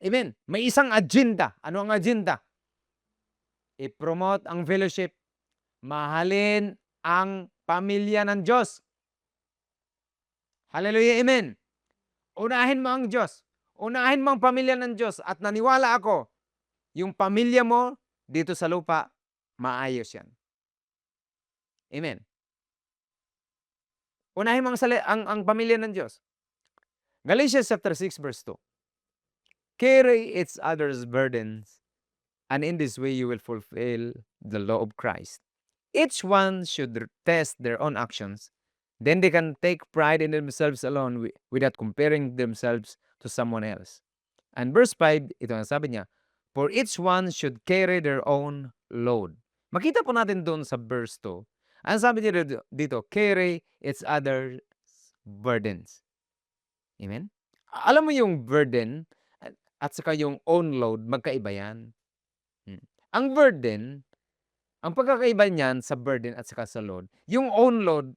Amen. May isang agenda. Ano ang agenda? I-promote ang fellowship. Mahalin ang pamilya ng Diyos. Hallelujah. Amen. Unahin mo ang Diyos. Unahin mo ang pamilya ng Diyos. At naniwala ako, yung pamilya mo dito sa lupa, maayos yan. Amen. Unahin mo ang pamilya ng Diyos. Galatians chapter 6 verse 2. Carry each other's burdens, and in this way you will fulfill the law of Christ. Each one should test their own actions. Then they can take pride in themselves alone without comparing themselves to someone else. And verse 5, ito ang sabi niya, for each one should carry their own load. Makita po natin doon sa verse 2. Ang sabi niya dito, carry each other's burdens. Amen? Alam mo yung burden at saka yung own load, magkaiba yan. Ang burden, ang pagkakaiba niyan sa burden at saka sa load, yung own load,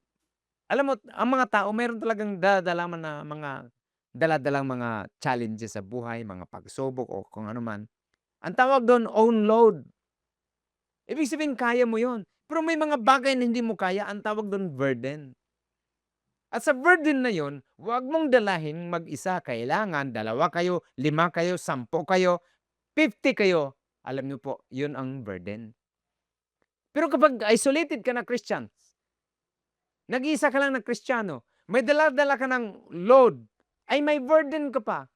alam mo, ang mga tao, mayroon talagang dadalaman na mga daladalang mga challenges sa buhay, mga pagsubok o kung ano man. Ang tawag doon, own load. Ibig sabihin, kaya mo yon. Pero may mga bagay na hindi mo kaya, ang tawag doon, burden. At sa burden na yon, huwag mong dalahin mag-isa. Kailangan, 2 kayo, 5 kayo, 10 kayo, 50 kayo. Alam niyo po, yun ang burden. Pero kapag isolated ka na Christian, nag-iisa ka lang na Kristiyano, may dala-dala ka ng load, ay may burden ka pa.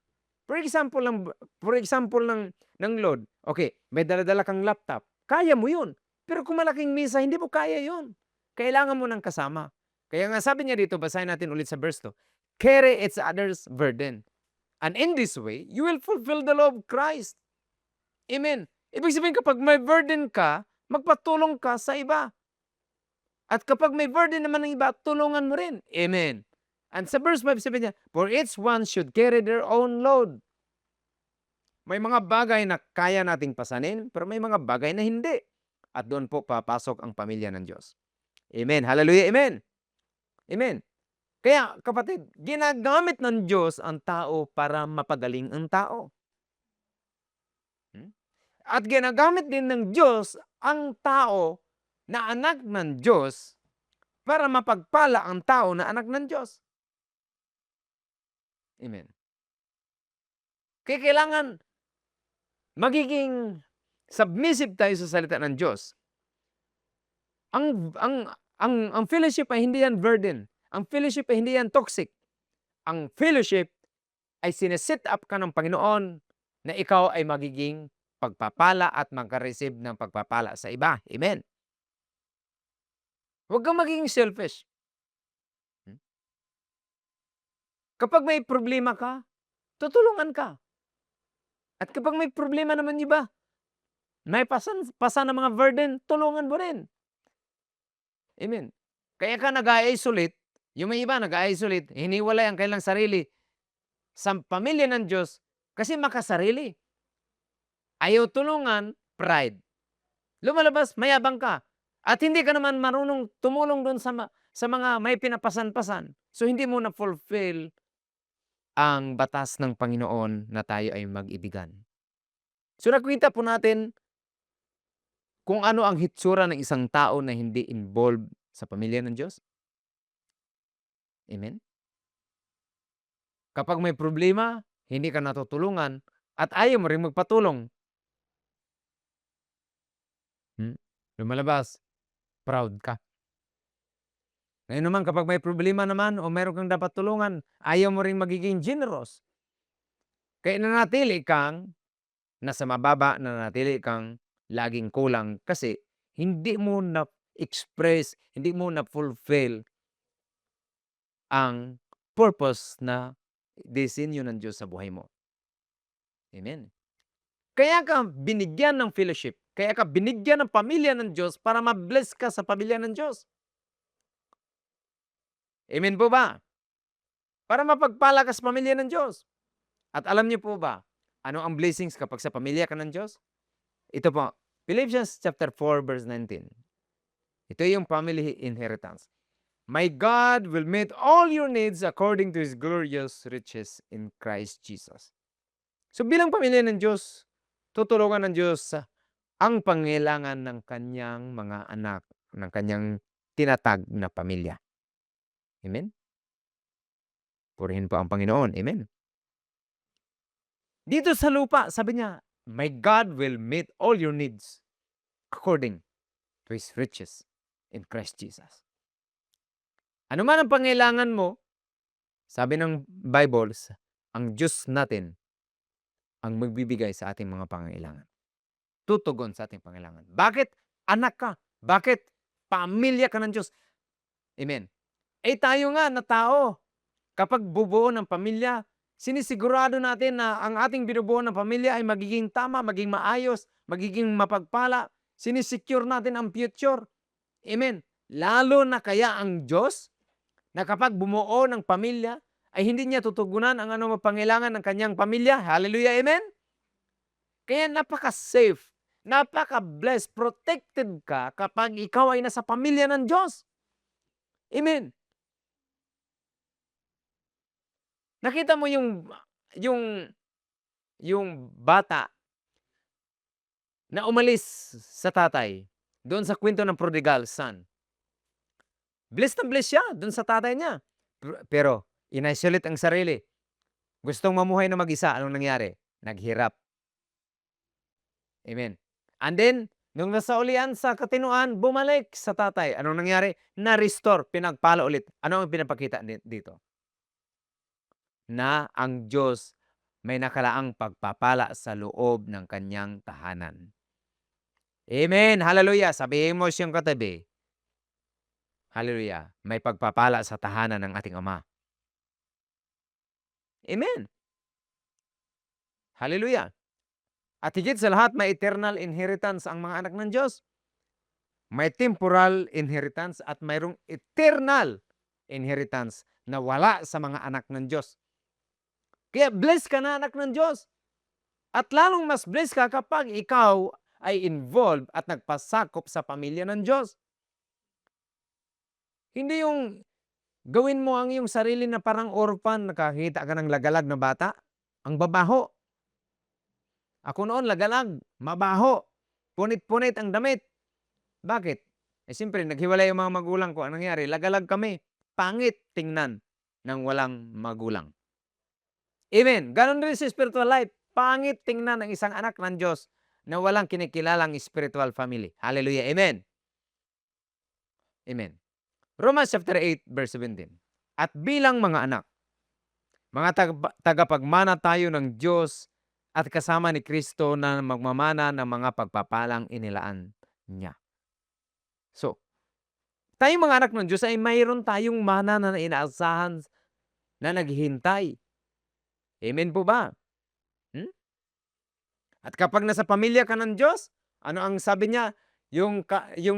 For example ng load, okay, may dala-dala kang laptop, kaya mo yun. Pero kung malaking misa, hindi mo kaya yun. Kailangan mo ng kasama. Kaya nga sabi niya dito, basahin natin ulit sa verse 2, carry each other's burden. And in this way, you will fulfill the law of Christ. Amen. Ibig sabihin, kapag may burden ka, magpatulong ka sa iba. At kapag may burden naman ng iba, tulungan mo rin. Amen. And sa verse 5, sabi niya, for each one should carry their own load. May mga bagay na kaya nating pasanin, pero may mga bagay na hindi. At doon po papasok ang pamilya ng Diyos. Amen. Hallelujah. Amen. Amen. Kaya kapatid, ginagamit ng Diyos ang tao para mapagaling ang tao. At ginagamit din ng Diyos ang tao na anak ng Diyos para mapagpala ang tao na anak ng Diyos. Amen. Kaya kailangan magiging submissive tayo sa salita ng Diyos. Ang fellowship ay hindi yan burden. Ang fellowship ay hindi yan toxic. Ang fellowship ay sineset up ka ng Panginoon na ikaw ay magiging pagpapala at magka-receive ng pagpapala sa iba. Amen. Huwag kang magiging selfish. Kapag may problema ka, tutulungan ka. At kapag may problema naman iba, may pasan ng mga burden, tulungan mo rin. Amen. Kaya ka nag-isolate, yung may iba nag-isolate, hiniwalay ang kailang sarili sa pamilya ng Diyos kasi makasarili. Ayaw tulungan, pride. Lumalabas, mayabang ka. At hindi ka naman marunong tumulong doon sa mga may pinapasan-pasan. So hindi mo na-fulfill ang batas ng Panginoon na tayo ay mag-ibigan. So nakita po natin kung ano ang hitsura ng isang tao na hindi involved sa pamilya ng Diyos. Amen? Kapag may problema, hindi ka natutulungan at ayaw mo rin magpatulong. lumalabas, proud ka. Ngayon naman, kapag may problema naman o meron kang dapat tulungan, ayaw mo ring magiging generous. Kaya nanatili kang nasa mababa, nanatili kang laging kulang kasi hindi mo na-express, hindi mo na-fulfill ang purpose na disenyo ng Diyos sa buhay mo. Amen. Kaya ka binigyan ng fellowship, kaya ka binigyan ng pamilya ng Diyos para ma-bless ka sa pamilya ng Diyos. Amen po ba? Para mapagpala ka sa pamilya ng Diyos. At alam niyo po ba, ano ang blessings kapag sa pamilya ka ng Diyos? Ito po, Philippians chapter 4 verse 19. Ito yung family inheritance. My God will meet all your needs according to His glorious riches in Christ Jesus. So bilang pamilya ng Diyos, tutulungan ng Diyos ang pangailangan ng kanyang mga anak, ng kanyang tinatag na pamilya. Amen? Purihin po ang Panginoon. Amen? Dito sa lupa, sabi niya, my God will meet all your needs according to His riches in Christ Jesus. Ano man ang pangailangan mo, sabi ng Bible, ang Diyos natin ang magbibigay sa ating mga pangailangan. Tutugon sa ating pangailangan. Bakit? Anak ka. Bakit? Pamilya ka ng Diyos. Amen. Eh tayo nga na tao, kapag bubuo ng pamilya, sinisigurado natin na ang ating binubuo ng pamilya ay magiging tama, magiging maayos, magiging mapagpala. Sinisecure natin ang future. Amen. Lalo na kaya ang Diyos, na kapag bumuo ng pamilya, ay hindi niya tutugunan ang anumang pangailangan ng kanyang pamilya. Hallelujah. Amen. Kaya napaka-safe, napaka-blessed, protected ka kapag ikaw ay nasa pamilya ng Diyos. Amen. Nakita mo yung bata na umalis sa tatay doon sa kwento ng prodigal son. Blessed na blessed siya doon sa tatay niya. Pero in-isolate ang sarili. Gustong mamuhay na mag-isa. Anong nangyari? Naghirap. Amen. And then, nung nasa ulian sa katinuan, bumalik sa tatay. Anong nangyari? Na-restore, pinagpala ulit. Ano ang pinapakita dito? Na ang Diyos may nakalaang pagpapala sa loob ng kanyang tahanan. Amen. Hallelujah. Sabihin mo siyang katabi. Hallelujah. May pagpapala sa tahanan ng ating Ama. Amen. Hallelujah. At higit sa lahat, may eternal inheritance ang mga anak ng Diyos. May temporal inheritance at mayroong eternal inheritance na wala sa mga anak ng Diyos. Kaya blessed ka na anak ng Diyos. At lalong mas blessed ka kapag ikaw ay involved at nagpasakop sa pamilya ng Diyos. Hindi yung gawin mo ang iyong sarili na parang orphan, nakakita ka ng lagalag na bata. Ang babaho. Ako noon lagalag, mabaho, punit-punit ang damit. Bakit? Eh siyempre, naghiwalay yung mga magulang ko. Anong nangyari? Lagalag kami. Pangit tingnan ng walang magulang. Amen. Ganon rin sa spiritual life. Pangit tingnan ng isang anak ng Diyos na walang kinikilalang spiritual family. Hallelujah. Amen. Amen. Romans chapter 8 verse 17. At bilang mga anak, mga tagapagmana tayo ng Diyos at kasama ni Kristo na magmamana ng mga pagpapalang inilaan niya. So, tayong mga anak ng Diyos ay mayroon tayong mana na inaasahan na naghihintay. Amen po ba? At kapag nasa pamilya ka ng Diyos, ano ang sabi niya? Yung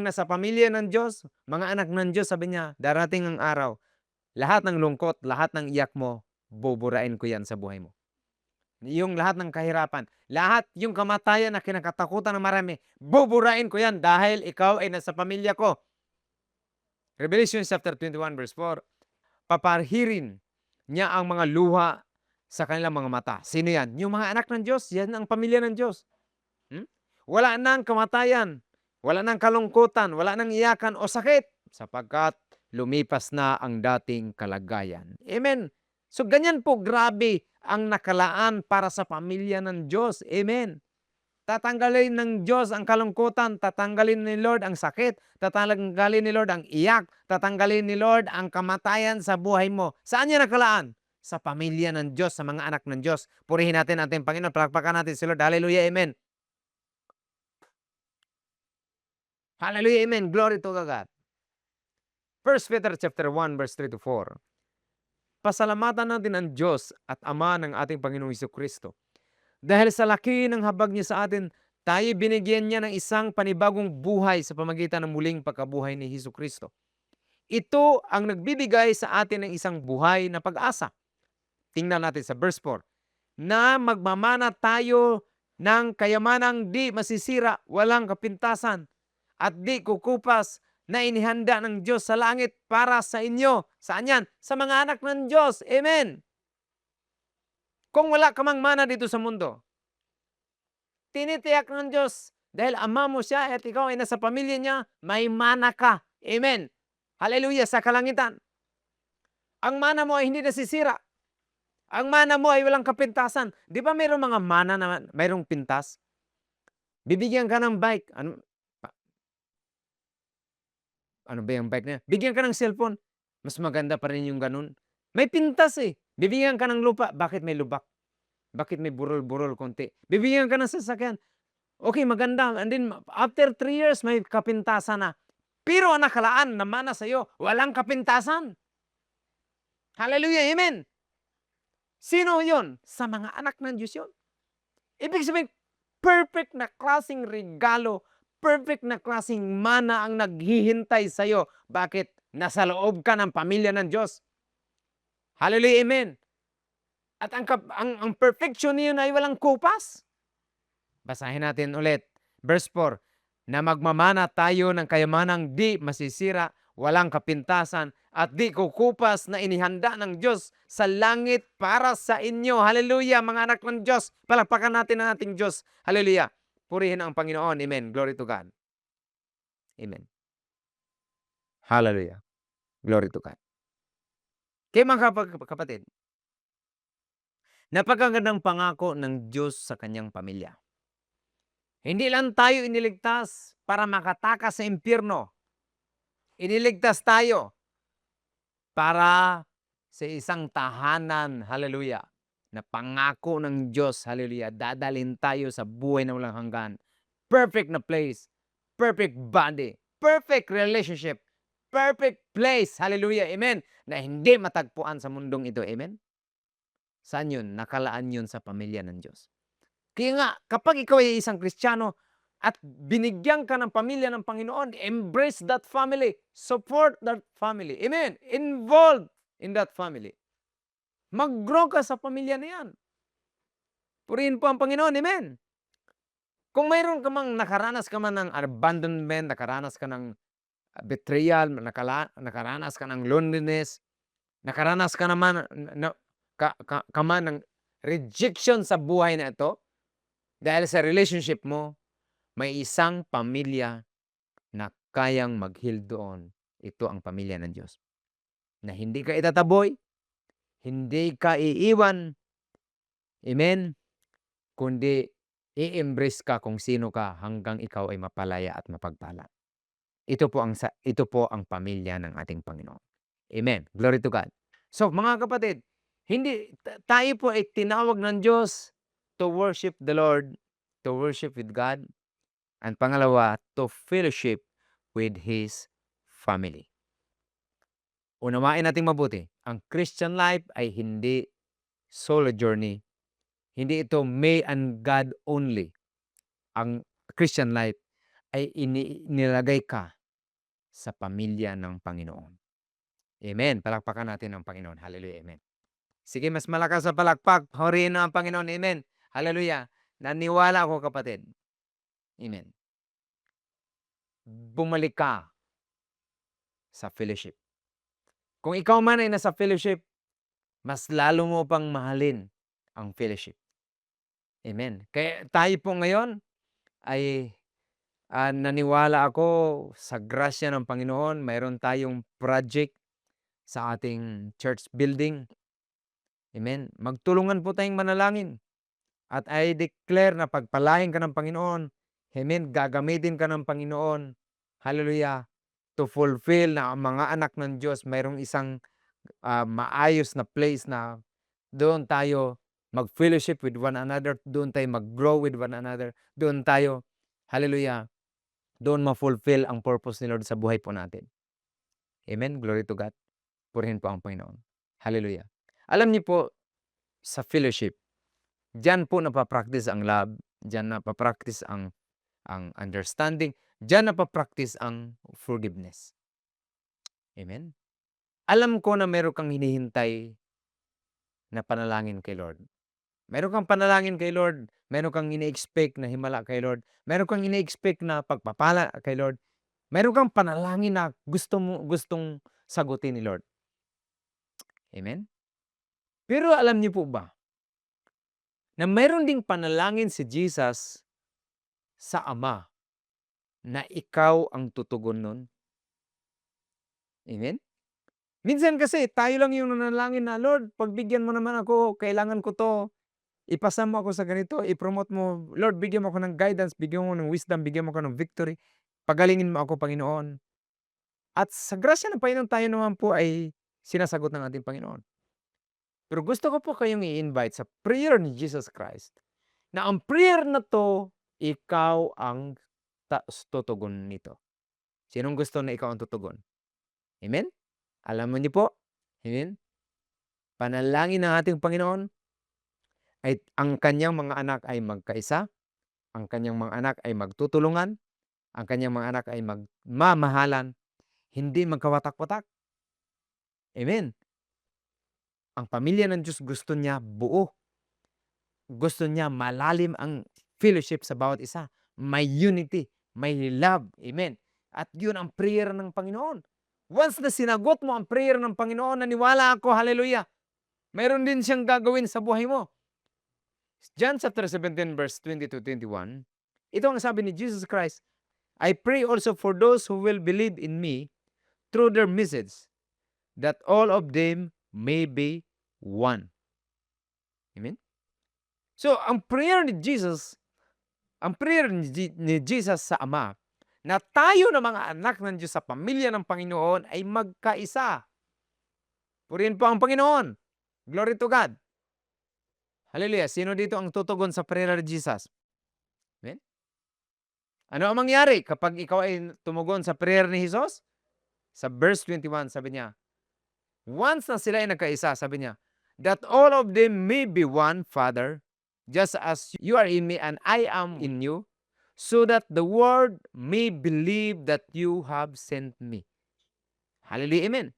nasa pamilya ng Diyos, mga anak ng Diyos, sabi niya, darating ang araw, lahat ng lungkot, lahat ng iyak mo, buburain ko yan sa buhay mo. Yung lahat ng kahirapan, lahat yung kamatayan na kinakatakutan ng marami, buburain ko yan dahil ikaw ay nasa pamilya ko. Revelation chapter 21 verse 4, paparhirin niya ang mga luha sa kanilang mga mata. Sino yan? Yung mga anak ng Diyos, yan ang pamilya ng Diyos. Wala nang kamatayan, wala nang kalungkutan, wala nang iyakan o sakit sapagkat lumipas na ang dating kalagayan. Amen. So ganyan po grabe ang nakalaan para sa pamilya ng Diyos. Amen. Tatanggalin ng Diyos ang kalungkutan, tatanggalin ni Lord ang sakit, tatanggalin ni Lord ang iyak, tatanggalin ni Lord ang kamatayan sa buhay mo. Saan niya nakalaan? Sa pamilya ng Diyos, sa mga anak ng Diyos. Purihin natin ating Panginoon, palakpakan natin si Lord. Hallelujah, amen. Hallelujah, amen. Glory to God. 1 Peter chapter 1 verse 3 to 4. Pasalamatan natin ang Diyos at Ama ng ating Panginoong Hesukristo. Dahil sa laki ng habag niya sa atin, tayo binigyan niya ng isang panibagong buhay sa pamagitan ng muling pagkabuhay ni Hesukristo. Ito ang nagbibigay sa atin ng isang buhay na pag-asa. Tingnan natin sa verse 4. Na magmamana tayo ng kayamanang di masisira, walang kapintasan, at di kukupas na inihanda ng Diyos sa langit para sa inyo. Saan yan? Sa mga anak ng Diyos. Amen. Kung wala ka mang mana dito sa mundo, tinitiyak ng Diyos dahil ama mo siya at ikaw ay nasa pamilya niya, may mana ka. Amen. Hallelujah sa kalangitan. Ang mana mo ay hindi nasisira. Ang mana mo ay walang kapintasan. Di ba mayroong mga mana na mayroong pintas? Bibigyan ka ng bike. Ano ba yung bike na yan? Bigyan ka ng cellphone. Mas maganda pa rin yung ganun. May pintas eh. Bibigyan ka ng lupa. Bakit may lubak? Bakit may burol-burol konti? Bibigyan ka ng sasakyan. Okay, maganda. And then, after 3 years, may kapintasan na. Pero ang nakalaan na mana sa'yo, walang kapintasan. Hallelujah, amen. Sino yon? Sa mga anak ng Diyos yun. Ibig sabihin, perfect na klaseng regalo, perfect na klaseng mana ang naghihintay sa'yo. Bakit? Nasa loob ka ng pamilya ng Diyos. Hallelujah, amen. At ang perfection niyo ay walang kupas. Basahin natin ulit. Verse 4. Na magmamana tayo ng kayamanang di masisira, walang kapintasan, at di kukupas na inihanda ng Diyos sa langit para sa inyo. Hallelujah, mga anak ng Diyos. Palakpakan natin ang ating Diyos. Hallelujah. Purihin ang Panginoon. Amen. Glory to God. Amen. Hallelujah. Glory to God. Kaya mga kapatid, napakagandang pangako ng Diyos sa kanyang pamilya. Hindi lang tayo iniligtas para makatakas sa impyerno. Iniligtas tayo para sa isang tahanan, hallelujah, na pangako ng Diyos, hallelujah, dadalhin tayo sa buhay na walang hanggan. Perfect na place, perfect body, perfect relationship, perfect place, hallelujah, amen, na hindi matagpuan sa mundong ito, amen? Saan yun? Nakalaan yun sa pamilya ng Diyos. Kaya nga, kapag ikaw ay isang Kristiyano at binigyan ka ng pamilya ng Panginoon, embrace that family, support that family, amen? Involved in that family. Mag-grow ka sa pamilya na yan. Purihin po ang Panginoon, amen? Kung mayroon ka mang nakaranas ka man ng abandonment, nakaranas ka ng betrayal, nakaranas ka ng loneliness, nakaranas ka naman ka man ng rejection sa buhay na ito, dahil sa relationship mo, may isang pamilya na kayang mag-heal doon. Ito ang pamilya ng Diyos. Na hindi ka itataboy, hindi ka iiwan, amen, kundi i-embrace ka kung sino ka hanggang ikaw ay mapalaya at mapagpala. Ito po ang pamilya ng ating Panginoon. Amen. Glory to God. So, mga kapatid, tayo po ay tinawag ng Diyos to worship the Lord, to worship with God, and pangalawa, to fellowship with His family. Unawain natin mabuti, ang Christian life ay hindi solo journey. Hindi ito me and God only. Ang Christian life ay inilagay ka sa pamilya ng Panginoon. Amen. Palakpakan natin ang Panginoon. Hallelujah. Amen. Sige, mas malakas sa palakpak. Horiin ang Panginoon. Amen. Hallelujah. Naniwala ako, kapatid. Amen. Bumalik ka sa fellowship. Kung ikaw man ay nasa fellowship, mas lalo mo pang mahalin ang fellowship. Amen. Kaya tayo po ngayon ay naniwala ako sa grasya ng Panginoon. Mayroon tayong project sa ating church building. Amen. Magtulungan po tayong manalangin. At I declare na pagpalain ka ng Panginoon. Amen. Gagamitin ka ng Panginoon. Hallelujah. To fulfill na ang mga anak ng Diyos mayroong isang maayos na place na doon tayo mag-fellowship with one another, doon tayo mag-grow with one another, doon tayo, hallelujah, doon ma-fulfill ang purpose ni Lord sa buhay po natin. Amen? Glory to God. Purihin po ang Panginoon. Hallelujah. Alam niyo po, sa fellowship, diyan po napapractice ang love, diyan napapractice ang understanding, diyan napapractice ang forgiveness. Amen? Alam ko na meron kang hinihintay na panalangin kay Lord. Meron kang panalangin kay Lord, meron kang ine-expect na himala kay Lord, meron kang ine-expect na pagpapala kay Lord, meron kang panalangin na gustong sagutin ni Lord. Amen? Pero alam niyo po ba, na meron ding panalangin si Jesus sa Ama na ikaw ang tutugon nun? Amen? Minsan kasi tayo lang yung nanalangin na, Lord, pagbigyan mo naman ako, kailangan ko to. Ipasa mo ako sa ganito, i-promote mo. Lord, bigyan mo ako ng guidance, bigyan mo ng wisdom, bigyan mo ako ng victory. Pagalingin mo ako, Panginoon. At sa grasya ng Panginoon, tayo naman po ay sinasagot ng ating Panginoon. Pero gusto ko po kayong i-invite sa prayer ni Jesus Christ na ang prayer na to, ikaw ang tutugon nito. Sinong gusto na ikaw ang tutugon? Amen? Alam mo niyo po, amen? Panalangin ng ating Panginoon ay ang kanyang mga anak ay magkaisa, ang kanyang mga anak ay magtutulungan, ang kanyang mga anak ay magmamahalan, hindi magkawatak-watak. Amen? Ang pamilya ng Diyos gusto niya buo. Gusto niya malalim ang fellowship sa bawat isa. May unity, may love. Amen? At yun ang prayer ng Panginoon. Once na sinagot mo ang prayer ng Panginoon, naniwala ako, hallelujah, mayroon din siyang gagawin sa buhay mo. John chapter 17 verse 20-21, ito ang sabi ni Jesus Christ, I pray also for those who will believe in me through their message, that all of them may be one. Amen? So, ang prayer ni Jesus sa Ama, na tayo na mga anak ng Diyos sa pamilya ng Panginoon ay magkaisa. Purihin po ang Panginoon. Glory to God. Hallelujah. Sino dito ang tutugon sa prayer ni Jesus? Amen? Ano ang mangyari kapag ikaw ay tumugon sa prayer ni Jesus? Sa verse 21, sabi niya, once na sila ay nagkaisa, sabi niya, that all of them may be one, Father, just as you are in me and I am in you, so that the world may believe that you have sent me. Hallelujah, amen.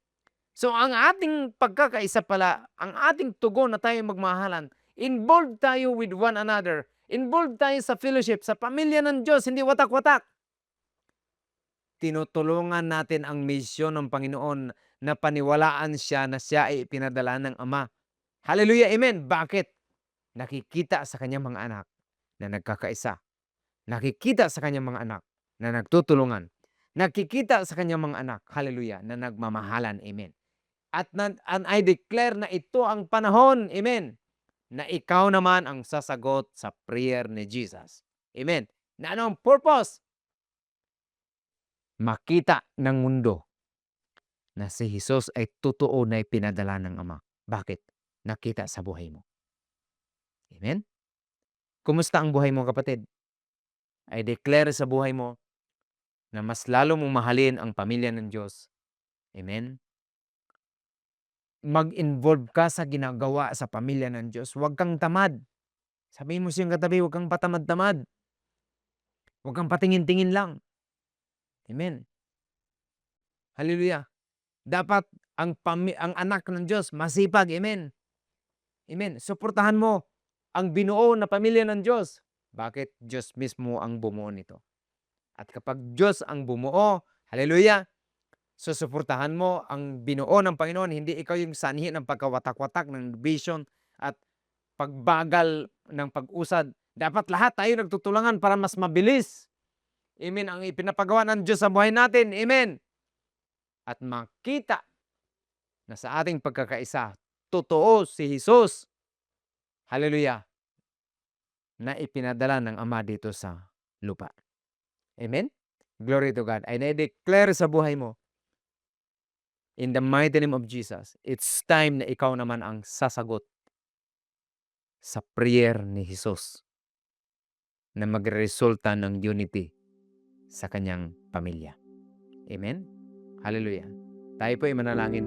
So ang ating pagkakaisa pala, ang ating tugon na tayo magmahalan, involved tayo with one another, involved tayo sa fellowship, sa pamilya ng Diyos, hindi watak-watak. Tinutulungan natin ang misyon ng Panginoon na paniwalaan siya na siya ay pinadala ng Ama. Hallelujah, amen. Bakit? Nakikita sa kanyang mga anak na nagkakaisa. Nakikita sa kanyang mga anak na nagtutulungan. Nakikita sa kanyang mga anak, hallelujah, na nagmamahalan, amen. At I declare na ito ang panahon, amen, na ikaw naman ang sasagot sa prayer ni Jesus. Amen. Na anong purpose? Makita ng mundo na si Jesus ay totoo na ipinadala ng Ama. Bakit? Nakita sa buhay mo. Amen? Kumusta ang buhay mo, kapatid? I declare sa buhay mo na mas lalo mong mahalin ang pamilya ng Diyos. Amen? Mag-involve ka sa ginagawa sa pamilya ng Diyos. Huwag kang tamad. Sabihin mo siyang katabi, huwag kang patamad-tamad. Huwag kang patingin-tingin lang. Amen? Hallelujah. Dapat ang anak ng Diyos masipag. Amen? Amen. Suportahan mo ang binuo na pamilya ng Diyos. Bakit? Diyos mismo ang bumuo nito. At kapag Diyos ang bumuo, hallelujah, susuportahan mo ang binuo ng Panginoon, hindi ikaw yung sanhi ng pagkawatak-watak, ng vision at pagbagal ng pag-usad. Dapat lahat tayo nagtutulungan para mas mabilis. Amen. Ang ipinapagawa ng Diyos sa buhay natin. Amen. At makita na sa ating pagkakaisa, totoo si Jesus. Hallelujah. na ipinadala ng Ama dito sa lupa. Amen? Glory to God. I declare sa buhay mo, in the mighty name of Jesus, it's time na ikaw naman ang sasagot sa prayer ni Jesus na magresulta ng unity sa kanyang pamilya. Amen? Hallelujah. Tayo po ay manalangin.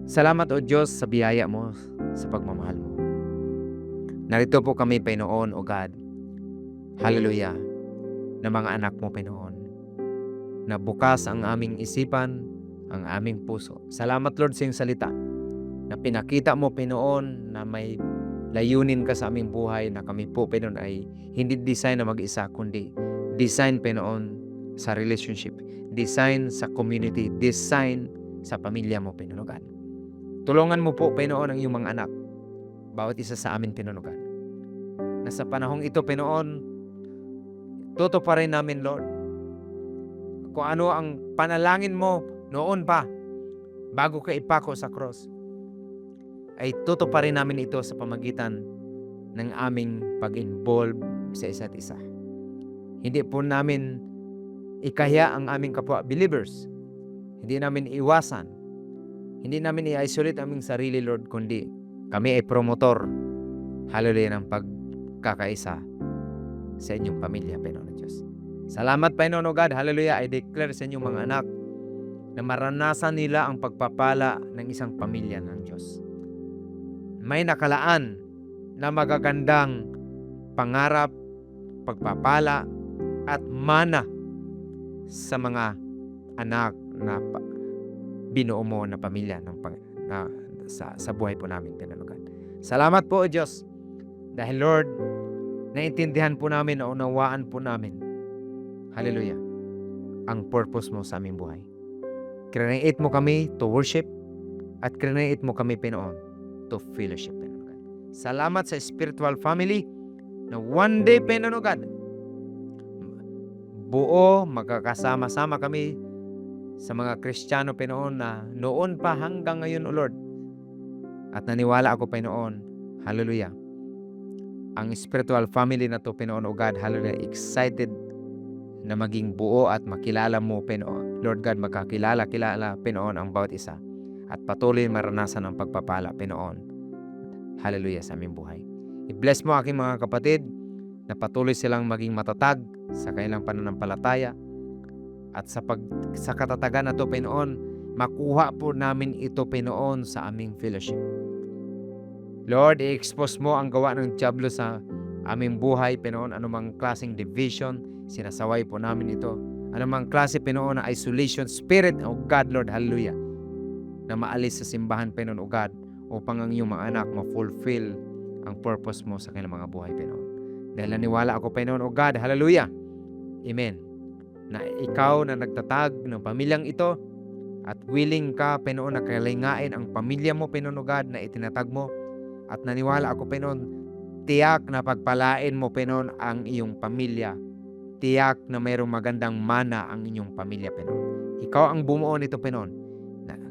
Salamat o Diyos sa biyaya mo, sa pagmamahal mo. Narito po kami, Panginoon, o God. Hallelujah. Na mga anak mo, Panginoon. Na bukas ang aming isipan, ang aming puso. Salamat, Lord, sa iyong salita. Na pinakita mo, Panginoon, na may layunin ka sa aming buhay, na kami po, Panginoon, ay hindi design na mag-isa, kundi design, Panginoon, sa relationship. Design sa community. Design sa pamilya mo, Panginoon God. Tulungan mo po, Panginoon, ang iyong mga anak. Bawat isa sa amin, Panginoon God. Na sa panahong ito, Panginoon, tutuparin namin, Lord, kung ano ang panalangin mo noon pa, bago ka ipako sa cross, ay tutuparin namin ito sa pamagitan ng aming pag-involve sa isa't isa. Hindi po namin ikaya ang aming kapwa believers. Hindi namin iwasan. Hindi namin i-isolate aming sarili, Lord, kundi kami ay promotor, hallelujah, ng pagkakaisa sa inyong pamilya, Panginoon Diyos. Salamat, Panginoon God, hallelujah. I declare sa inyong mga anak na maranasan nila ang pagpapala ng isang pamilya ng Diyos. May nakalaan na magagandang pangarap, pagpapala, at mana sa mga anak na binuo mo na pamilya sa buhay po namin, Panginoon God. Salamat po, O Diyos, dahil Lord, naintindihan po namin, naunawaan po namin, hallelujah, ang purpose mo sa aming buhay. Create mo kami to worship at create mo kami, Panginoon, to fellowship, Panginoon God. Salamat sa spiritual family na one day, Panginoon God, buo, magkakasama-sama kami sa mga Kristiyano, Panginoon, na noon pa hanggang ngayon, O Lord. At naniwala ako, Panginoon, hallelujah, ang spiritual family na to, Panginoon, O God, hallelujah, excited na maging buo at makilala mo, Panginoon. Lord God, magkakilala, Panginoon, ang bawat isa. At patuloy maranasan ang pagpapala, Panginoon. Hallelujah, sa aming buhay. I-bless mo aking mga kapatid na patuloy silang maging matatag sa kanilang pananampalataya. At sa katatagan na to, Panginoon, makuha po namin ito, Panginoon, sa aming fellowship. Lord, i-expose mo ang gawa ng diablo sa aming buhay, Panginoon. Anumang klaseng division, sinasaway po namin ito. Anumang klase, Panginoon, na isolation spirit, O God, Lord, hallelujah, na maalis sa simbahan, Panginoon, O God, upang ang iyong mga anak ma-fulfill ang purpose mo sa kanilang mga buhay, Panginoon. Dahil naniwala ako, Panginoon, O God, hallelujah, amen, na ikaw na nagtatag ng pamilyang ito at willing ka, Panginoon, na kalingain ang pamilya mo, Panginoon, O God, na itinatag mo. At naniwala ako, Panginoon, tiyak na pagpalain mo, Panginoon, ang iyong pamilya. Tiyak na mayroong magandang mana ang inyong pamilya, Panginoon. Ikaw ang bumuo nito, Panginoon.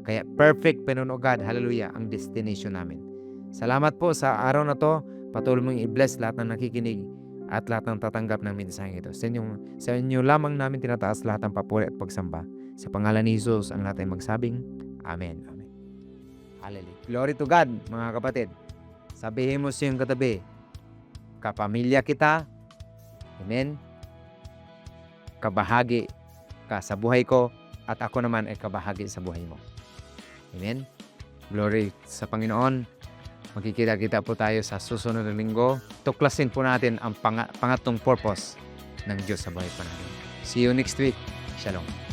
Kaya perfect, Panginoon, O God, hallelujah, ang destination namin. Salamat po sa araw na to. Patuloy mong i-bless lahat ng nakikinig at lahat ng tatanggap ng mensaheng ito. Sa inyo lamang namin tinataas lahat ng papuri at pagsamba. Sa pangalan ni Jesus, ang lahat ay magsabing, Amen. Amen. Hallelujah. Glory to God, mga kapatid. Sabihin mo sa iyong katabi, kapamilya kita. Amen. Kabahagi ka sa buhay ko at ako naman ay kabahagi sa buhay mo. Amen. Glory sa Panginoon. Magkikita-kita po tayo sa susunod na linggo. Tuklasin po natin ang pangatong purpose ng Diyos sa buhay pa natin. See you next week. Shalom.